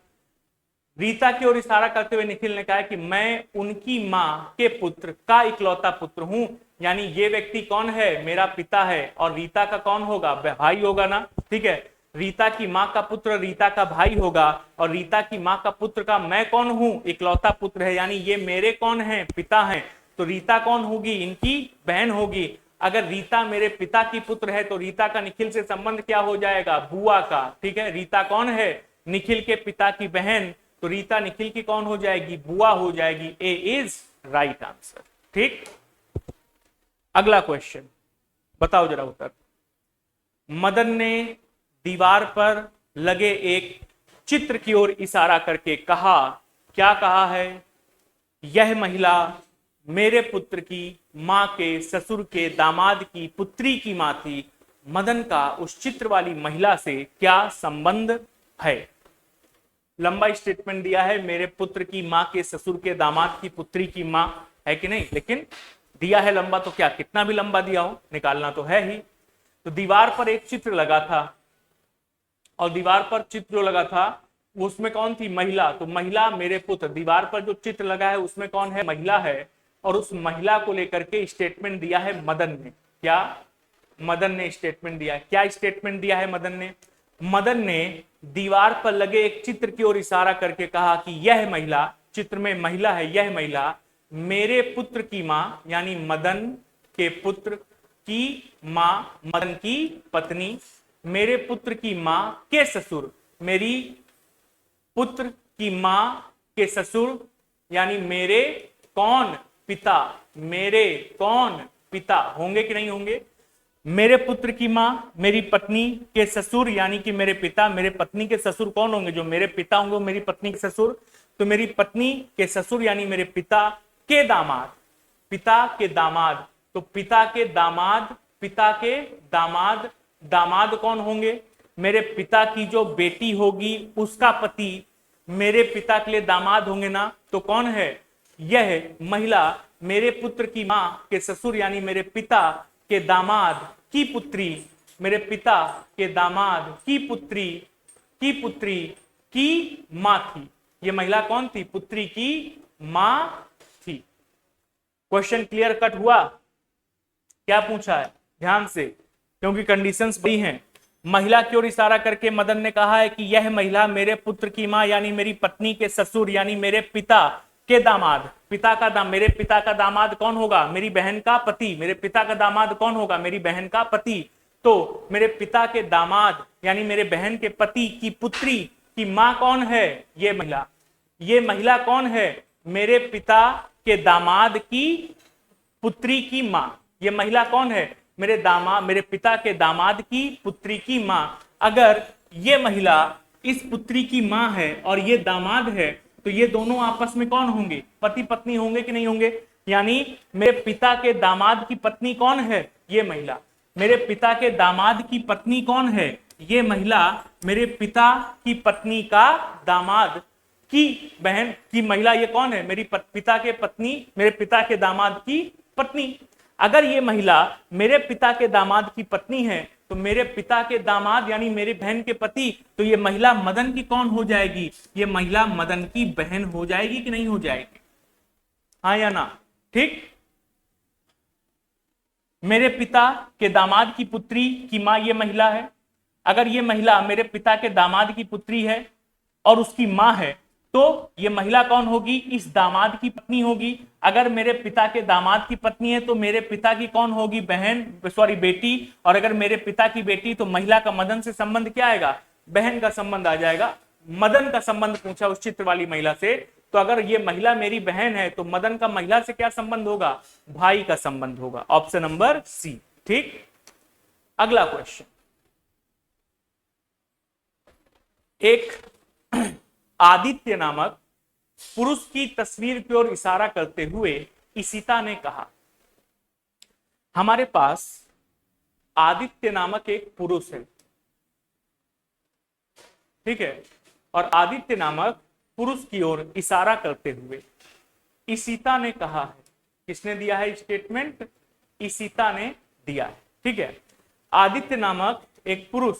रीता की ओर इशारा करते हुए निखिल ने कहा कि मैं उनकी मां के पुत्र का इकलौता पुत्र हूं, यानी ये व्यक्ति कौन है, मेरा पिता है, और रीता का कौन होगा, भाई होगा ना। ठीक है, रीता की मां का पुत्र रीता का भाई होगा, और रीता की मां का पुत्र का मैं कौन हूं, इकलौता पुत्र है, यानी ये मेरे कौन है, पिता हैं। तो रीता कौन होगी, इनकी बहन होगी। अगर रीता मेरे पिता की पुत्र है तो रीता का निखिल से संबंध क्या हो जाएगा, बुआ का। ठीक है, रीता कौन है, निखिल के पिता की बहन, तो रीता निखिल की कौन हो जाएगी, बुआ हो जाएगी। ए इज राइट आंसर। ठीक। अगला क्वेश्चन बताओ जरा उत्तर। मदन ने दीवार पर लगे एक चित्र की ओर इशारा करके कहा। क्या कहा है, यह महिला मेरे पुत्र की मां के ससुर के दामाद की पुत्री की मां थी। मदन का उस चित्र वाली महिला से क्या संबंध है। लंबा स्टेटमेंट दिया है, मेरे पुत्र की मां के ससुर के दामाद की पुत्री की मां, है कि नहीं, लेकिन दिया है लंबा, तो क्या कितना भी लंबा दिया हो निकालना तो है ही। तो दीवार पर एक चित्र लगा था, और दीवार पर चित्र जो लगा था उसमें कौन थी, महिला। तो महिला मेरे पुत्र, दीवार पर जो चित्र लगा है उसमें कौन है, महिला है। और उस महिला को लेकर के स्टेटमेंट दिया है मदन ने। क्या, मदन ने स्टेटमेंट दिया है। क्या स्टेटमेंट दिया है मदन ने, मदन ने दीवार पर लगे एक चित्र की ओर इशारा करके कहा कि यह महिला, चित्र में महिला है, यह महिला मेरे पुत्र की मां यानी मदन के पुत्र की मां, मदन की पत्नी, मेरे पुत्र की मां के ससुर, मेरी पुत्र की मां के ससुर यानी मेरे कौन, पिता, मेरे कौन, पिता होंगे कि नहीं होंगे। मेरे पुत्र की मां मेरी पत्नी के ससुर यानी कि मेरे पिता, मेरे पत्नी के ससुर कौन होंगे, जो मेरे पिता होंगे मेरी पत्नी के ससुर। तो मेरी पत्नी के ससुर यानी मेरे पिता के दामाद, पिता के दामाद, तो पिता के दामाद, पिता के दामाद, दामाद कौन होंगे, मेरे पिता की जो बेटी होगी उसका पति मेरे पिता के लिए दामाद होंगे ना। तो कौन है, यह महिला मेरे पुत्र की मां के ससुर यानी मेरे पिता के दामाद की पुत्री, मेरे पिता के दामाद की पुत्री की मां थी। यह महिला कौन थी, पुत्री की मां थी। क्वेश्चन क्लियर कट हुआ। क्या पूछा है ध्यान से, क्योंकि कंडीशंस बड़ी हैं। महिला की ओर इशारा करके मदन ने कहा है कि यह महिला मेरे पुत्र की मां यानी मेरी पत्नी के ससुर यानी मेरे पिता के दामाद, पिता का मेरे पिता का दामाद कौन होगा, मेरी बहन का पति, मेरे पिता का दामाद कौन होगा, मेरी बहन का पति। तो मेरे पिता के दामाद यानी मेरे बहन के पति की पुत्री की मां कौन है, ये महिला। ये महिला कौन है, मेरे पिता के दामाद की पुत्री की मां। ये महिला कौन है, मेरे पिता के दामाद की पुत्री की मां। अगर ये महिला इस पुत्री की मां है और ये दामाद है तो ये दोनों आपस में कौन होंगे, पति पत्नी होंगे कि नहीं होंगे। यानी मेरे पिता के दामाद की पत्नी कौन है, ये महिला। मेरे पिता के दामाद की पत्नी कौन है, ये महिला। मेरे पिता की पत्नी का दामाद की बहन की महिला, ये कौन है, मेरी पिता के पत्नी, मेरे पिता के दामाद की पत्नी। अगर ये महिला मेरे पिता के दामाद की पत्नी है तो मेरे पिता के दामाद यानी मेरी बहन के पति, तो ये महिला मदन की कौन हो जाएगी, ये महिला मदन की बहन हो जाएगी कि नहीं हो जाएगी, हाँ या ना। ठीक, मेरे पिता के दामाद की पुत्री की मां ये महिला है। अगर ये महिला मेरे पिता के दामाद की पुत्री है और उसकी मां है, तो ये महिला कौन होगी? इस दामाद की पत्नी होगी। अगर मेरे पिता के दामाद की पत्नी है तो मेरे पिता की कौन होगी? बहन, सॉरी बेटी। और अगर मेरे पिता की बेटी, तो महिला का मदन से संबंध क्या आएगा? बहन का संबंध आ जाएगा। मदन का संबंध पूछा उस चित्र वाली महिला से, तो अगर ये महिला मेरी बहन है तो मदन का महिला से क्या संबंध होगा? भाई का संबंध होगा। Option number C. ठीक, अगला क्वेश्चन। एक आदित्य नामक पुरुष की तस्वीर की ओर इशारा करते हुए इशिता ने कहा। हमारे पास आदित्य नामक एक पुरुष है, ठीक है, और आदित्य नामक पुरुष की ओर इशारा करते हुए इशिता ने कहा है। किसने दिया है स्टेटमेंट? इशिता ने दिया है। ठीक है, आदित्य नामक एक पुरुष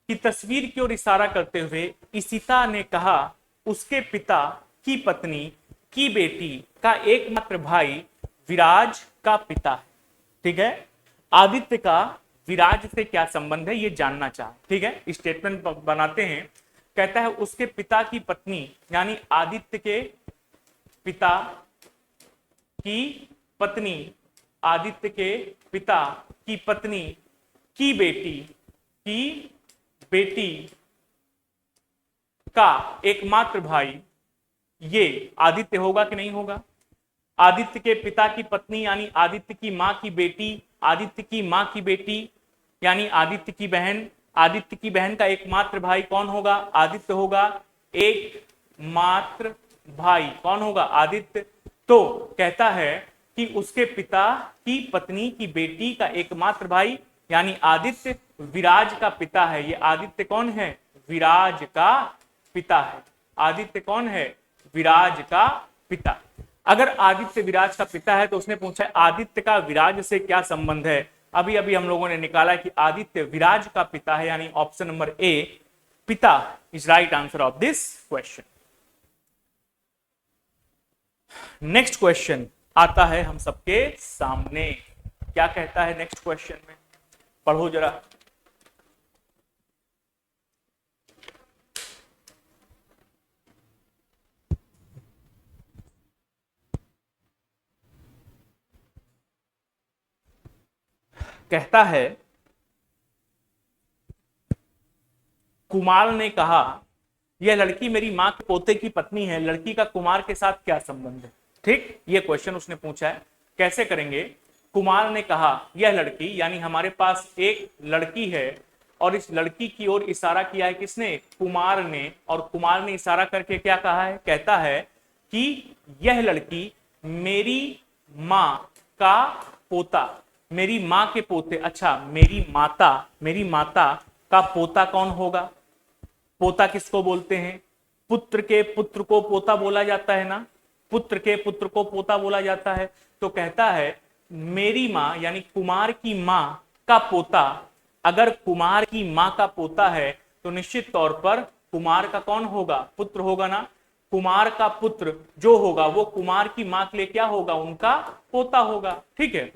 की तस्वीर की ओर इशारा करते हुए इशिता ने कहा, उसके पिता की पत्नी की बेटी का एकमात्र भाई विराज का पिता है। ठीक है, आदित्य का विराज से क्या संबंध है ये जानना चाहे। ठीक है, स्टेटमेंट बनाते हैं। कहता है उसके पिता की पत्नी यानी आदित्य के पिता की पत्नी, आदित्य के पिता की पत्नी की बेटी का एकमात्र भाई, ये आदित्य होगा कि नहीं होगा? आदित्य के पिता की पत्नी यानी आदित्य की मां की बेटी, आदित्य की मां की बेटी यानी आदित्य की बहन, आदित्य की बहन का एकमात्र भाई कौन होगा? आदित्य होगा। एकमात्र भाई कौन होगा? आदित्य। तो कहता है कि उसके पिता की पत्नी की बेटी का एकमात्र भाई यानी आदित्य विराज का पिता है। ये आदित्य कौन है? विराज का पिता है। आदित्य कौन है? विराज का पिता। अगर आदित्य विराज का पिता है तो उसने पूछा आदित्य का विराज से क्या संबंध है? अभी अभी हम लोगों ने निकाला कि आदित्य विराज का पिता है, यानी ऑप्शन नंबर ए पिता is right answer of this question. Next question आता है हम सबके सामने। क्या कहता है नेक्स्ट क्वेश्चन में? पढ़ो जरा। कहता है कुमार ने कहा यह लड़की मेरी मां के पोते की पत्नी है, लड़की का कुमार के साथ क्या संबंध है? ठीक, ये क्वेश्चन उसने पूछा है। कैसे करेंगे? कुमार ने कहा यह लड़की, यानी हमारे पास एक लड़की है और इस लड़की की ओर इशारा किया है किसने? कुमार ने। और कुमार ने इशारा करके क्या कहा है? कहता है कि यह लड़की मेरी मां का पोता, मेरी मां के पोते, अच्छा मेरी माता का पोता कौन होगा? पोता किसको बोलते हैं? पुत्र के पुत्र को पोता बोला जाता है ना, पुत्र के पुत्र को पोता बोला जाता है। तो कहता है मेरी मां यानी कुमार की मां का पोता, अगर कुमार की मां का पोता है तो निश्चित तौर पर कुमार का कौन होगा? पुत्र होगा ना। कुमार का पुत्र जो होगा वो कुमार की मां के लिए क्या होगा? उनका पोता होगा। ठीक है,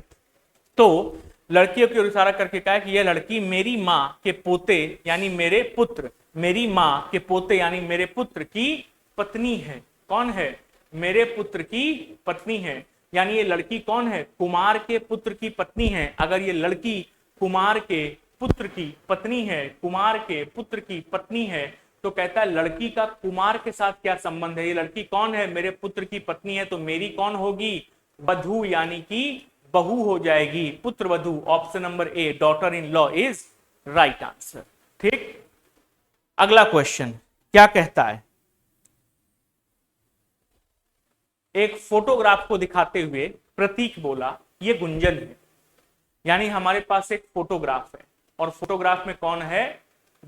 तो लड़कियों की ओर इशारा करके कहा कि यह लड़की मेरी मां के पोते यानी मेरे पुत्र, मेरी मां के पोते यानी मेरे पुत्र की पत्नी है। कौन है? मेरे पुत्र की पत्नी है। यानी ये लड़की कौन है? कुमार के पुत्र की पत्नी है। अगर ये लड़की कुमार के पुत्र की पत्नी है, कुमार के पुत्र की पत्नी है, तो कहता है लड़की का कुमार के साथ क्या संबंध है? ये लड़की कौन है? मेरे पुत्र की पत्नी है, तो मेरी कौन होगी? वधू यानी कि बहू हो जाएगी, पुत्र वधू। Option number A daughter in law is right answer. ठीक, अगला क्वेश्चन क्या कहता है? एक फोटोग्राफ को दिखाते हुए प्रतीक बोला ये गुंजन है। यानी हमारे पास एक फोटोग्राफ है और फोटोग्राफ में कौन है?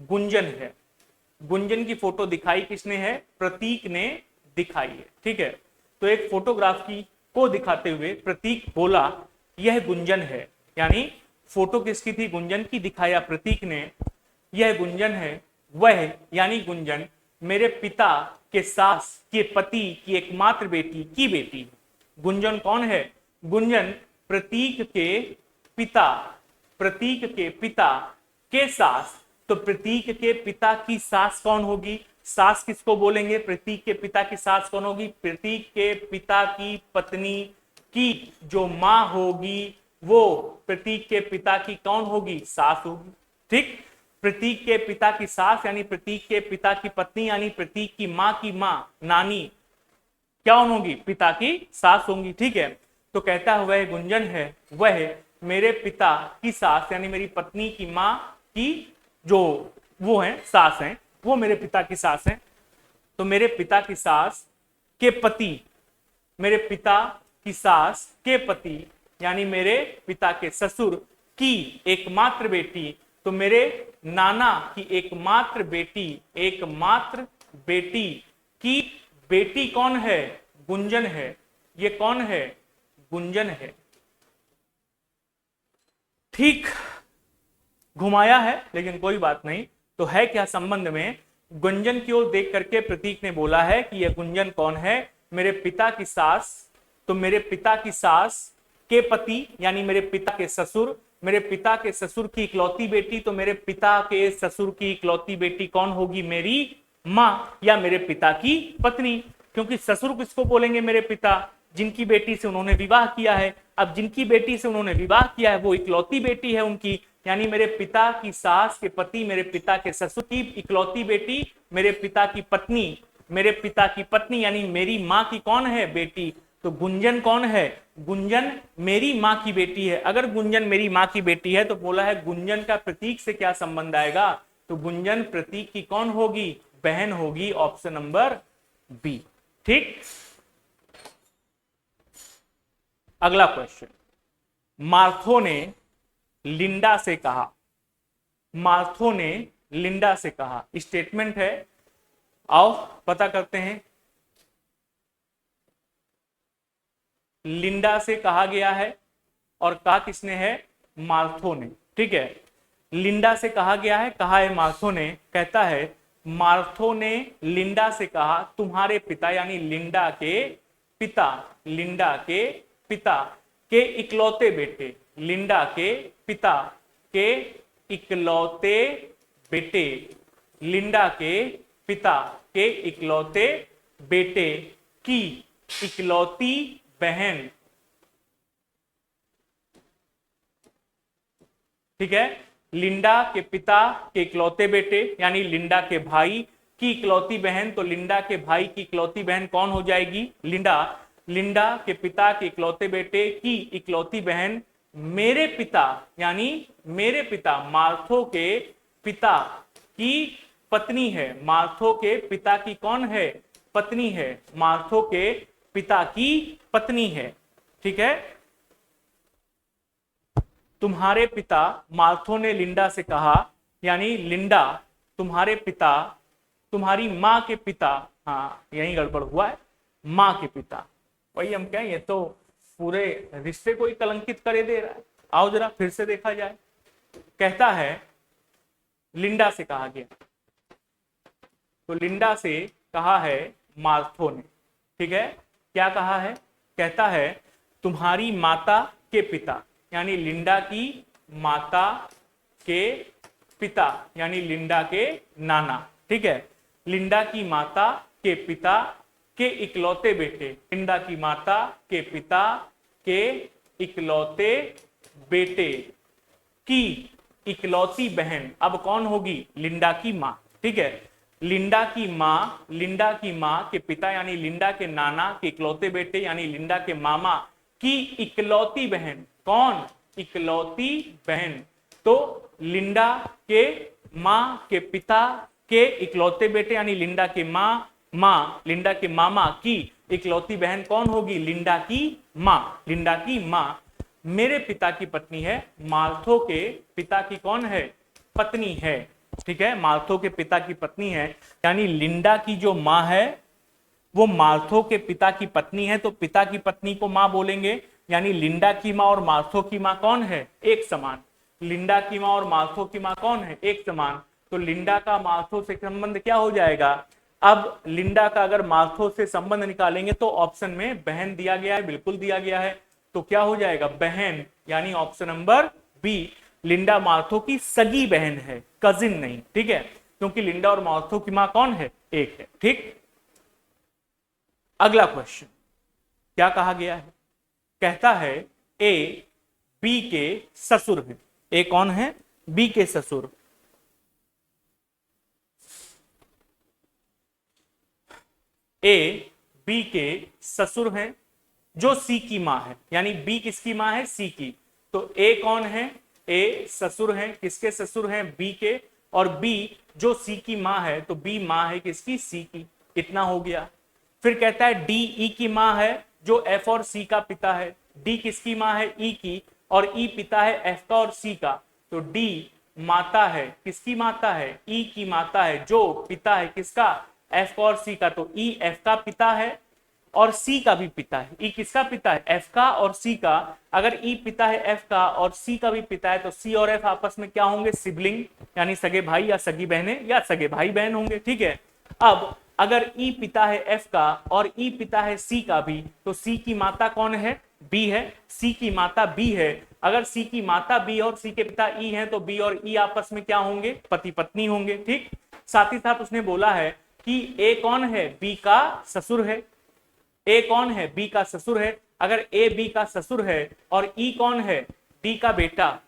गुंजन है। गुंजन की फोटो दिखाई किसने है? प्रतीक ने दिखाई है। ठीक है, तो एक फोटोग्राफ की को दिखाते हुए प्रतीक बोला यह गुंजन है। यानी फोटो किसकी थी? गुंजन की। दिखाया प्रतीक ने यह गुंजन है। वह यानी गुंजन मेरे पिता के सास के पति की एकमात्र बेटी की बेटी है। गुंजन कौन है? गुंजन प्रतीक के पिता, प्रतीक के पिता के सास, तो प्रतीक के पिता की सास कौन होगी? सास किसको बोलेंगे? प्रतीक के पिता की सास कौन होगी? प्रतीक के पिता की पत्नी की जो मां होगी वो प्रतीक के पिता की कौन होगी? सास होगी। ठीक, प्रतीक के पिता की सास यानी प्रतीक के पिता की पत्नी यानी प्रतीक की मां नानी क्या होगी? पिता की सास होंगी। ठीक है, तो कहता है वह गुंजन है, वह मेरे पिता की सास यानी मेरी पत्नी की मां की जो वो है सास है, वो मेरे पिता की सास है। तो मेरे पिता की सास के पति, मेरे पिता की सास के पति यानी मेरे पिता के ससुर की एकमात्र बेटी, तो मेरे नाना की एकमात्र बेटी की बेटी कौन है? गुंजन है। ये कौन है? गुंजन है। ठीक, घुमाया है लेकिन कोई बात नहीं। तो है क्या संबंध में? गुंजन की ओर देख करके प्रतीक ने बोला है कि यह गुंजन कौन है? मेरे पिता की सास, तो मेरे पिता की सास के पति यानी मेरे पिता के ससुर, मेरे पिता के ससुर की इकलौती बेटी, तो मेरे पिता के ससुर की इकलौती बेटी कौन होगी? मेरी मां या मेरे पिता की पत्नी। क्योंकि ससुर किसको बोलेंगे? मेरे पिता, जिनकी बेटी से उन्होंने विवाह किया है। अब जिनकी बेटी से उन्होंने विवाह किया है वो इकलौती बेटी है उनकी, यानी मेरे पिता की सास के पति मेरे पिता के ससुर की इकलौती बेटी मेरे पिता की पत्नी यानी मेरी मां की कौन है? बेटी। तो गुंजन कौन है? गुंजन मेरी मां की बेटी है। अगर गुंजन मेरी मां की बेटी है तो बोला है गुंजन का प्रतीक से क्या संबंध आएगा? तो गुंजन प्रतीक की कौन होगी? बहन होगी। Option number B. ठीक, अगला क्वेश्चन, मार्थो ने लिंडा से कहा, मार्थो ने लिंडा से कहा, स्टेटमेंट है, आओ पता करते हैं। लिंडा से कहा गया है और कहा किसने है? मार्थो ने। ठीक है, लिंडा से कहा गया है, कहा है मार्थो ने। कहता है मार्थो ने लिंडा से कहा तुम्हारे पिता यानी लिंडा के पिता के इकलौते बेटे, लिंडा के पिता के इकलौते बेटे, लिंडा के पिता के इकलौते बेटे की इकलौती बहन, ठीक है, लिंडा के पिता के इकलौते बेटे यानी लिंडा के भाई की इकलौती बहन, तो लिंडा के भाई की इकलौती बहन कौन हो जाएगी? लिंडा के पिता के इकलौते बेटे की इकलौती बहन मेरे पिता यानी मेरे पिता मार्थो के पिता की पत्नी है। मार्थो के पिता की कौन है? पत्नी है। मार्थो के पिता की पत्नी है। ठीक है, तुम्हारे पिता, मार्थो ने लिंडा से कहा यानी लिंडा तुम्हारे पिता, तुम्हारी मां के पिता, हाँ यही गड़बड़ हुआ है, मां के पिता, वही हम कहें, ये तो पूरे रिश्ते को ही कलंकित करे दे रहा है। आओ जरा फिर से देखा जाए। कहता है लिंडा से कहा गया, तो लिंडा से कहा है मार्थो ने। ठीक है, क्या कहा है? कहता है तुम्हारी माता के पिता यानी लिंडा की माता के पिता यानी लिंडा के नाना। ठीक है, लिंडा की माता के पिता के इकलौते बेटे, लिंडा की माता के पिता के इकलौते बेटे की इकलौती बहन, अब कौन होगी? लिंडा की मां। ठीक है, लिंडा की मां के पिता यानी लिंडा के नाना के इकलौते बेटे यानी लिंडा के मामा की इकलौती बहन, कौन? इकलौती बहन। तो लिंडा के मां के पिता के इकलौते बेटे यानी लिंडा के लिंडा के मामा की इकलौती बहन कौन होगी? लिंडा की मां। लिंडा की मां मेरे पिता की पत्नी है। मार्थो के पिता की कौन है? पत्नी है। ठीक है, मार्थो के पिता की पत्नी है यानी लिंडा की जो मां है वो मार्थो के पिता की पत्नी है, तो पिता की पत्नी को मां बोलेंगे यानी लिंडा की मां और मार्थो की मां कौन है? एक समान। लिंडा की मां और मार्थो की मां कौन है? एक समान। तो लिंडा का मार्थो से संबंध क्या हो जाएगा? अब लिंडा का अगर मार्थो से संबंध निकालेंगे तो ऑप्शन में बहन दिया गया है, बिल्कुल दिया गया है, तो क्या हो जाएगा? बहन यानी ऑप्शन नंबर बी, लिंडा मार्थो की सगी बहन है, कजिन नहीं, ठीक है, क्योंकि लिंडा और मार्थो की मां कौन है, एक है, ठीक। अगला क्वेश्चन क्या कहा गया है, कहता है ए बी के ससुर हैं। ए कौन है, बी के ससुर। ए बी के ससुर हैं जो सी की मां है, यानी बी किसकी मां है, सी की। तो ए कौन है, ए ससुर हैं, किसके ससुर हैं, बी के, और बी जो सी की मां है, तो बी मां है किसकी, सी की। इतना हो गया। फिर कहता है डी ई की मां है, जो एफ और सी का पिता है। डी किसकी मां है, ई की, और ई पिता है एफ का और सी का। तो डी माता है, किसकी माता है, ई की माता है, जो पिता है किसका, एफ और सी का। तो ई एफ का पिता है और सी का भी पिता है। ई किसका पिता है, एफ का और सी का। अगर ई पिता है एफ का और सी का भी पिता है, तो सी और एफ आपस में क्या होंगे, सिबलिंग, यानी सगे भाई या सगी बहनें या सगे भाई बहन होंगे, ठीक है। अब अगर ई पिता है एफ का और ई पिता है सी का भी, तो सी की माता कौन है, बी है, सी की माता बी है। अगर सी की माता बी और सी के पिता ई हैं, तो बी और ई आपस में क्या होंगे, पति पत्नी होंगे, ठीक। साथ ही साथ उसने बोला है कि ए कौन है, बी का ससुर है। ए कौन है, बी का ससुर है। अगर ए बी का ससुर है और ई कौन है, डी का बेटा,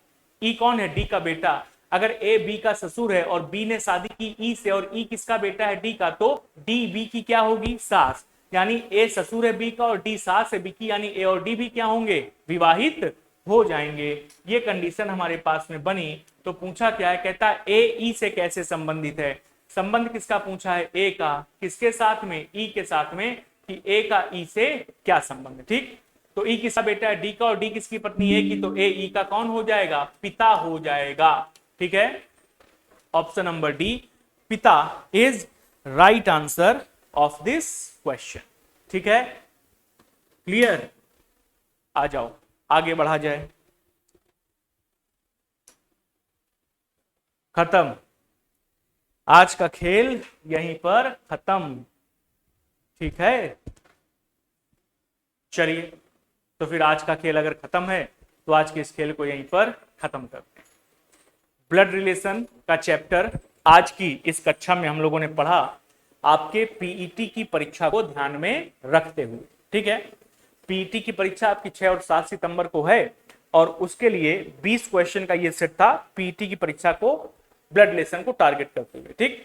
ई कौन है, डी का बेटा। अगर ए बी का ससुर है और बी ने शादी की ई से और ई किसका बेटा है, डी का, तो डी बी की क्या होगी, सास। यानी ए ससुर है बी का और डी सास है बी की, यानी ए और डी भी क्या होंगे, विवाहित हो जाएंगे। ये कंडीशन हमारे पास में बनी। तो पूछा क्या है, कहता ए ई से कैसे संबंधित है। संबंध किसका पूछा है, ए का, किसके साथ में, ई के साथ में, कि ए का ई से क्या संबंध है, ठीक। तो ई किसका बेटा है, डी का, और डी किसकी पत्नी ए की, तो ए ई का कौन हो जाएगा, पिता हो जाएगा, ठीक है। ऑप्शन नंबर डी, पिता, is right answer of this question, ठीक है। क्लियर, आ जाओ आगे बढ़ा जाए। खत्म, आज का खेल यहीं पर खत्म, ठीक है। चलिए, तो फिर आज का खेल अगर खत्म है तो आज के इस खेल को यहीं पर खत्म करते हैं। ब्लड रिलेशन का चैप्टर आज की इस कक्षा में हम लोगों ने पढ़ा, आपके पीईटी की परीक्षा को ध्यान में रखते हुए, ठीक है। पीईटी की परीक्षा आपकी 6 और 7 सितंबर को है, और उसके लिए 20 क्वेश्चन का ये सेट था पीईटी की परीक्षा को ब्लड रिलेशन को टारगेट करते हुए, ठीक।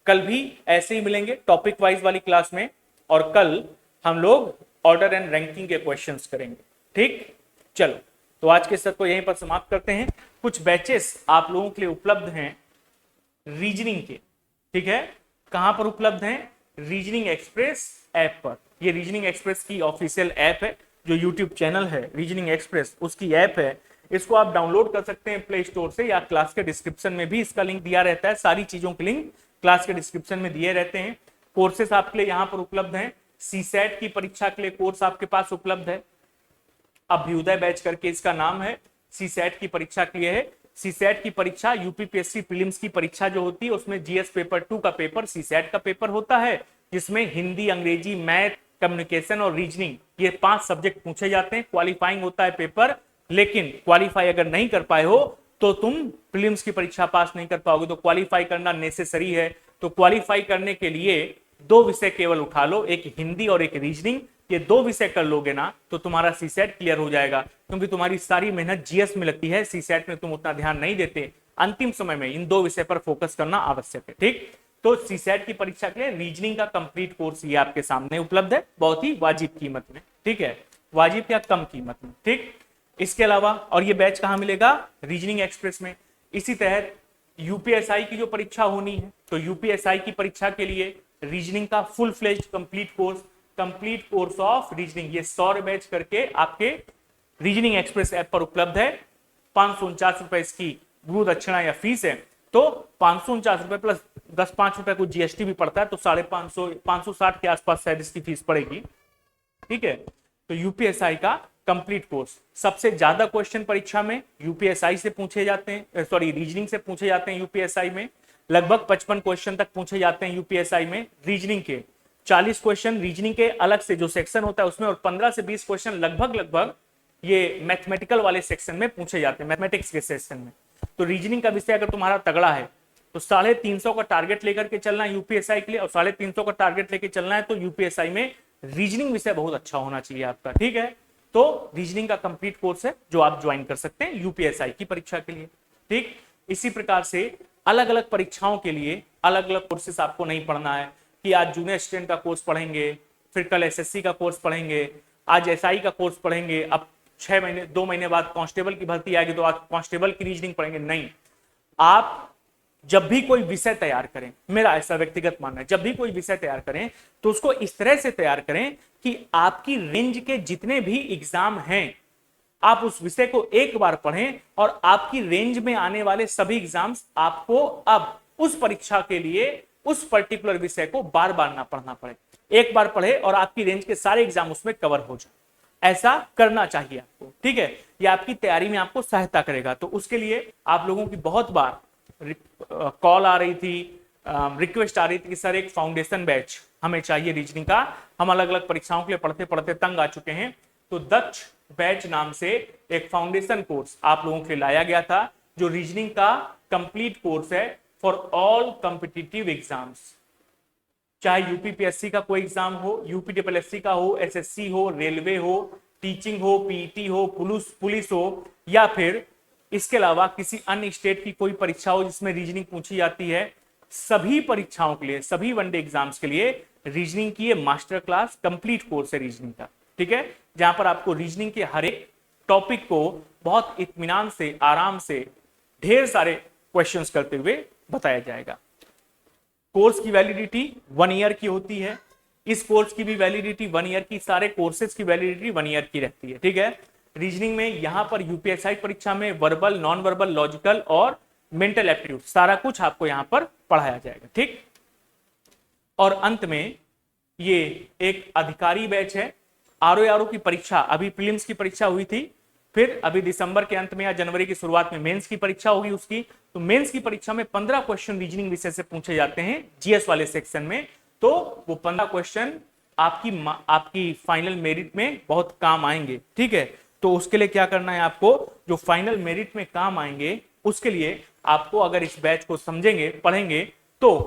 कल भी ऐसे ही मिलेंगे टॉपिक वाइज वाली क्लास में, और कल हम लोग ऑर्डर एंड रैंकिंग के क्वेश्चंस करेंगे, ठीक। चलो, तो आज के सत्र को यहीं पर समाप्त करते हैं। कुछ बैचेस आप लोगों के लिए उपलब्ध हैं रीजनिंग के, ठीक है। कहां पर उपलब्ध हैं, रीजनिंग एक्सप्रेस ऐप पर। ये रीजनिंग एक्सप्रेस की ऑफिशियल ऐप है, जो यूट्यूब चैनल है रीजनिंग एक्सप्रेस, उसकी ऐप है। इसको आप डाउनलोड कर सकते हैं प्ले स्टोर से, या क्लास के डिस्क्रिप्शन में भी इसका लिंक दिया रहता है। सारी चीजों के लिंक क्लास के डिस्क्रिप्शन में दिए रहते हैं। कोर्सेस आपके लिए यहाँ पर उपलब्ध हैं। सीसैट की परीक्षा के लिए कोर्स आपके पास उपलब्ध है, अभ्युदय बैच करके इसका नाम है। सीसैट की परीक्षा के लिए है। सीसैट की परीक्षा यूपीपीएससी प्रीलिम्स की परीक्षा जो होती है, उसमें जीएस पेपर 2 का पेपर सीसैट का पेपर होता है, जिसमें हिंदी, अंग्रेजी, मैथ, कम्युनिकेशन और रीजनिंग, ये 5 सब्जेक्ट पूछे जाते हैं। क्वालिफाइंग होता है पेपर, लेकिन क्वालिफाई अगर नहीं कर पाए हो तो तुम प्रीलिम्स की परीक्षा पास नहीं कर पाओगे। तो क्वालिफाई करना नेसेसरी है। तो क्वालिफाई करने के लिए 2 विषय केवल उठा लो, एक हिंदी और एक रीजनिंग। ये 2 विषय कर लोगे ना तो तुम्हारा सीसैट क्लियर हो जाएगा, क्योंकि तुम्हारी सारी मेहनत जीएस में लगती है, सीसैट में तुम उतना ध्यान नहीं देते। अंतिम समय में इन 2 विषय पर फोकस करना आवश्यक है, ठीक। तो सीसैट की परीक्षा के लिए रीजनिंग का कंप्लीट कोर्स ये आपके सामने उपलब्ध है, बहुत ही वाजिब कीमत में, ठीक है। वाजिब या कम कीमत में, ठीक। इसके अलावा और ये बैच कहां मिलेगा, रीजनिंग एक्सप्रेस में। इसी तहत यूपीएसआई की जो परीक्षा होनी है, तो यूपीएसआई की परीक्षा के लिए रीजनिंग का full fledged complete course of reasoning, ये 100 बैच करके आपके रीजनिंग एक्सप्रेस ऐप पर उपलब्ध है। 549 रुपए इसकी गुरु दक्षिणा या फीस है। तो 549 रुपए प्लस 10-5 रुपए को जीएसटी भी पड़ता है, तो 550 560 के आसपास शायद इसकी फीस पड़ेगी, ठीक है। तो यूपीएसआई का कंप्लीट कोर्स। सबसे ज्यादा क्वेश्चन परीक्षा में यूपीएसआई से पूछे जाते हैं, सॉरी रीजनिंग से पूछे जाते हैं। यूपीएसआई में लगभग 55 क्वेश्चन तक पूछे जाते हैं यूपीएसआई में रीजनिंग के। 40 क्वेश्चन रीजनिंग के अलग से जो सेक्शन होता है उसमें, और 15 से 20 क्वेश्चन लगभग ये मैथमेटिकल वाले सेक्शन में पूछे जाते हैं, मैथमेटिक्स के सेक्शन में। तो रीजनिंग का विषय अगर तुम्हारा तगड़ा है तो 350 का टारगेट लेकर के चलना है यूपीएसआई के लिए, और 350 का टारगेट लेकर चलना है तो यूपीएसआई में रीजनिंग विषय बहुत अच्छा होना चाहिए आपका, ठीक है। तो रीजनिंग का कंप्लीट कोर्स है जो आप ज्वाइन कर सकते हैं यूपीएसआई की परीक्षा के लिए, ठीक। इसी प्रकार से अलग अलग परीक्षाओं के लिए अलग अलग कोर्सेस आपको नहीं पढ़ना है कि आज जूनियर असिस्टेंट का कोर्स पढ़ेंगे, फिर कल एसएससी का कोर्स पढ़ेंगे, आज एसआई का कोर्स पढ़ेंगे, अब 6 महीने 2 महीने बाद कांस्टेबल की भर्ती आएगी तो आज कांस्टेबल की रीजनिंग पढ़ेंगे। नहीं, आप जब भी कोई विषय तैयार करें, मेरा ऐसा व्यक्तिगत मानना है, जब भी कोई विषय तैयार करें तो उसको इस तरह से तैयार करें कि आपकी रेंज के जितने भी एग्जाम हैं आप उस विषय को एक बार पढ़ें और आपकी रेंज में आने वाले सभी एग्जाम्स आपको अब उस परीक्षा के लिए उस पर्टिकुलर विषय को बार बार ना पढ़ना पड़े, एक बार पढ़े और आपकी रेंज के सारे एग्जाम उसमें कवर हो जाए। ऐसा करना चाहिए आपको, ठीक है। ये आपकी तैयारी में आपको सहायता करेगा। तो उसके लिए आप लोगों की बहुत बार कॉल आ रही थी, रिक्वेस्ट आ रही थी कि सर एक फाउंडेशन बैच हमें चाहिए रीजनिंग का, हम अलग अलग परीक्षाओं के लिए पढ़ते पढ़ते तंग आ चुके हैं। तो दक्ष बैच नाम से एक फाउंडेशन कोर्स आप लोगों के लिए लाया गया था जो रीजनिंग का कंप्लीट कोर्स है फॉर ऑल कॉम्पिटिटिव एग्जाम्स, चाहे यूपीपीएससी का कोई एग्जाम हो, यूपीडीपीएससी का हो, एसएससी हो, रेलवे हो, टीचिंग हो, पीईटी हो, पुलिस हो, या फिर इसके अलावा किसी अन्य स्टेट की कोई परीक्षा हो जिसमें रीजनिंग पूछी जाती है। सभी परीक्षाओं के लिए, सभी वनडे एग्जाम्स के लिए रीजनिंग की ये मास्टर क्लास कंप्लीट कोर्स है रीजनिंग का, ठीक है, जहां पर आपको रीजनिंग के हर एक टॉपिक को बहुत इत्मीनान से, आराम से, ढेर सारे क्वेश्चंस करते हुए बताया जाएगा। कोर्स की वैलिडिटी 1 ईयर की होती है, इस कोर्स की भी वैलिडिटी 1 ईयर की, सारे कोर्सेज की वैलिडिटी 1 ईयर की रहती है, ठीक है। रीजनिंग में यहां पर यूपीएसआई परीक्षा में वर्बल, नॉन वर्बल, लॉजिकल और मेंटल एप्टीट्यूड सारा कुछ आपको यहां पर पढ़ाया जाएगा, ठीक। और अंत में ये एक अधिकारी बैच है। आरओ की परीक्षा, अभी प्रीलिम्स की परीक्षा हुई थी, फिर अभी दिसंबर के अंत में या जनवरी की शुरुआत में मेंस की परीक्षा होगी उसकी। तो मेंस की परीक्षा में 15 क्वेश्चन रीजनिंग विषय से पूछे जाते हैं जीएस वाले सेक्शन में। तो वो 15 क्वेश्चन आपकी फाइनल मेरिट में बहुत काम आएंगे, ठीक है। तो उसके लिए क्या करना है आपको, जो फाइनल मेरिट में काम आएंगे उसके लिए आपको अगर इस बैच को समझेंगे, पढ़ेंगे, तो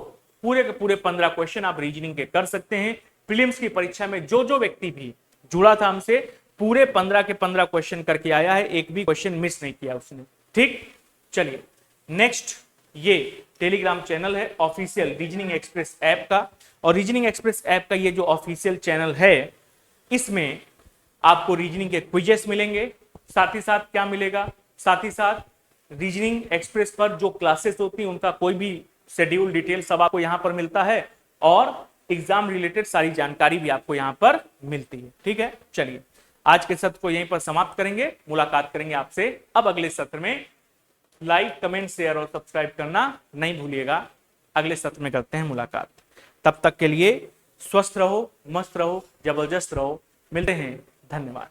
पूरे के पूरे 15 क्वेश्चन आप रीजनिंग के कर सकते हैं। प्रीलिम्स की परीक्षा में जो जो व्यक्ति भी जुड़ा था हमसे, पूरे 15 के 15 क्वेश्चन करके आया है, एक भी क्वेश्चन मिस नहीं किया उसने, ठीक। चलिए नेक्स्ट, ये टेलीग्राम चैनल है ऑफिशियल रीजनिंग एक्सप्रेस ऐप का, और रीजनिंग एक्सप्रेस ऐप का ये जो ऑफिशियल चैनल है, इसमें आपको रीजनिंग के क्विजेस मिलेंगे, साथ ही साथ क्या मिलेगा, साथ ही साथ रीजनिंग एक्सप्रेस पर जो क्लासेस होती हैं उनका कोई भी शेड्यूल, डिटेल सब आपको यहां पर मिलता है, और एग्जाम रिलेटेड सारी जानकारी भी आपको यहां पर मिलती है, ठीक है। चलिए आज के सत्र को यहीं पर समाप्त करेंगे, मुलाकात करेंगे आपसे अब अगले सत्र में। लाइक, कमेंट, शेयर और सब्सक्राइब करना नहीं भूलिएगा। अगले सत्र में करते हैं मुलाकात, तब तक के लिए स्वस्थ रहो, मस्त रहो, जबरदस्त रहो। मिलते हैं, धन्यवाद।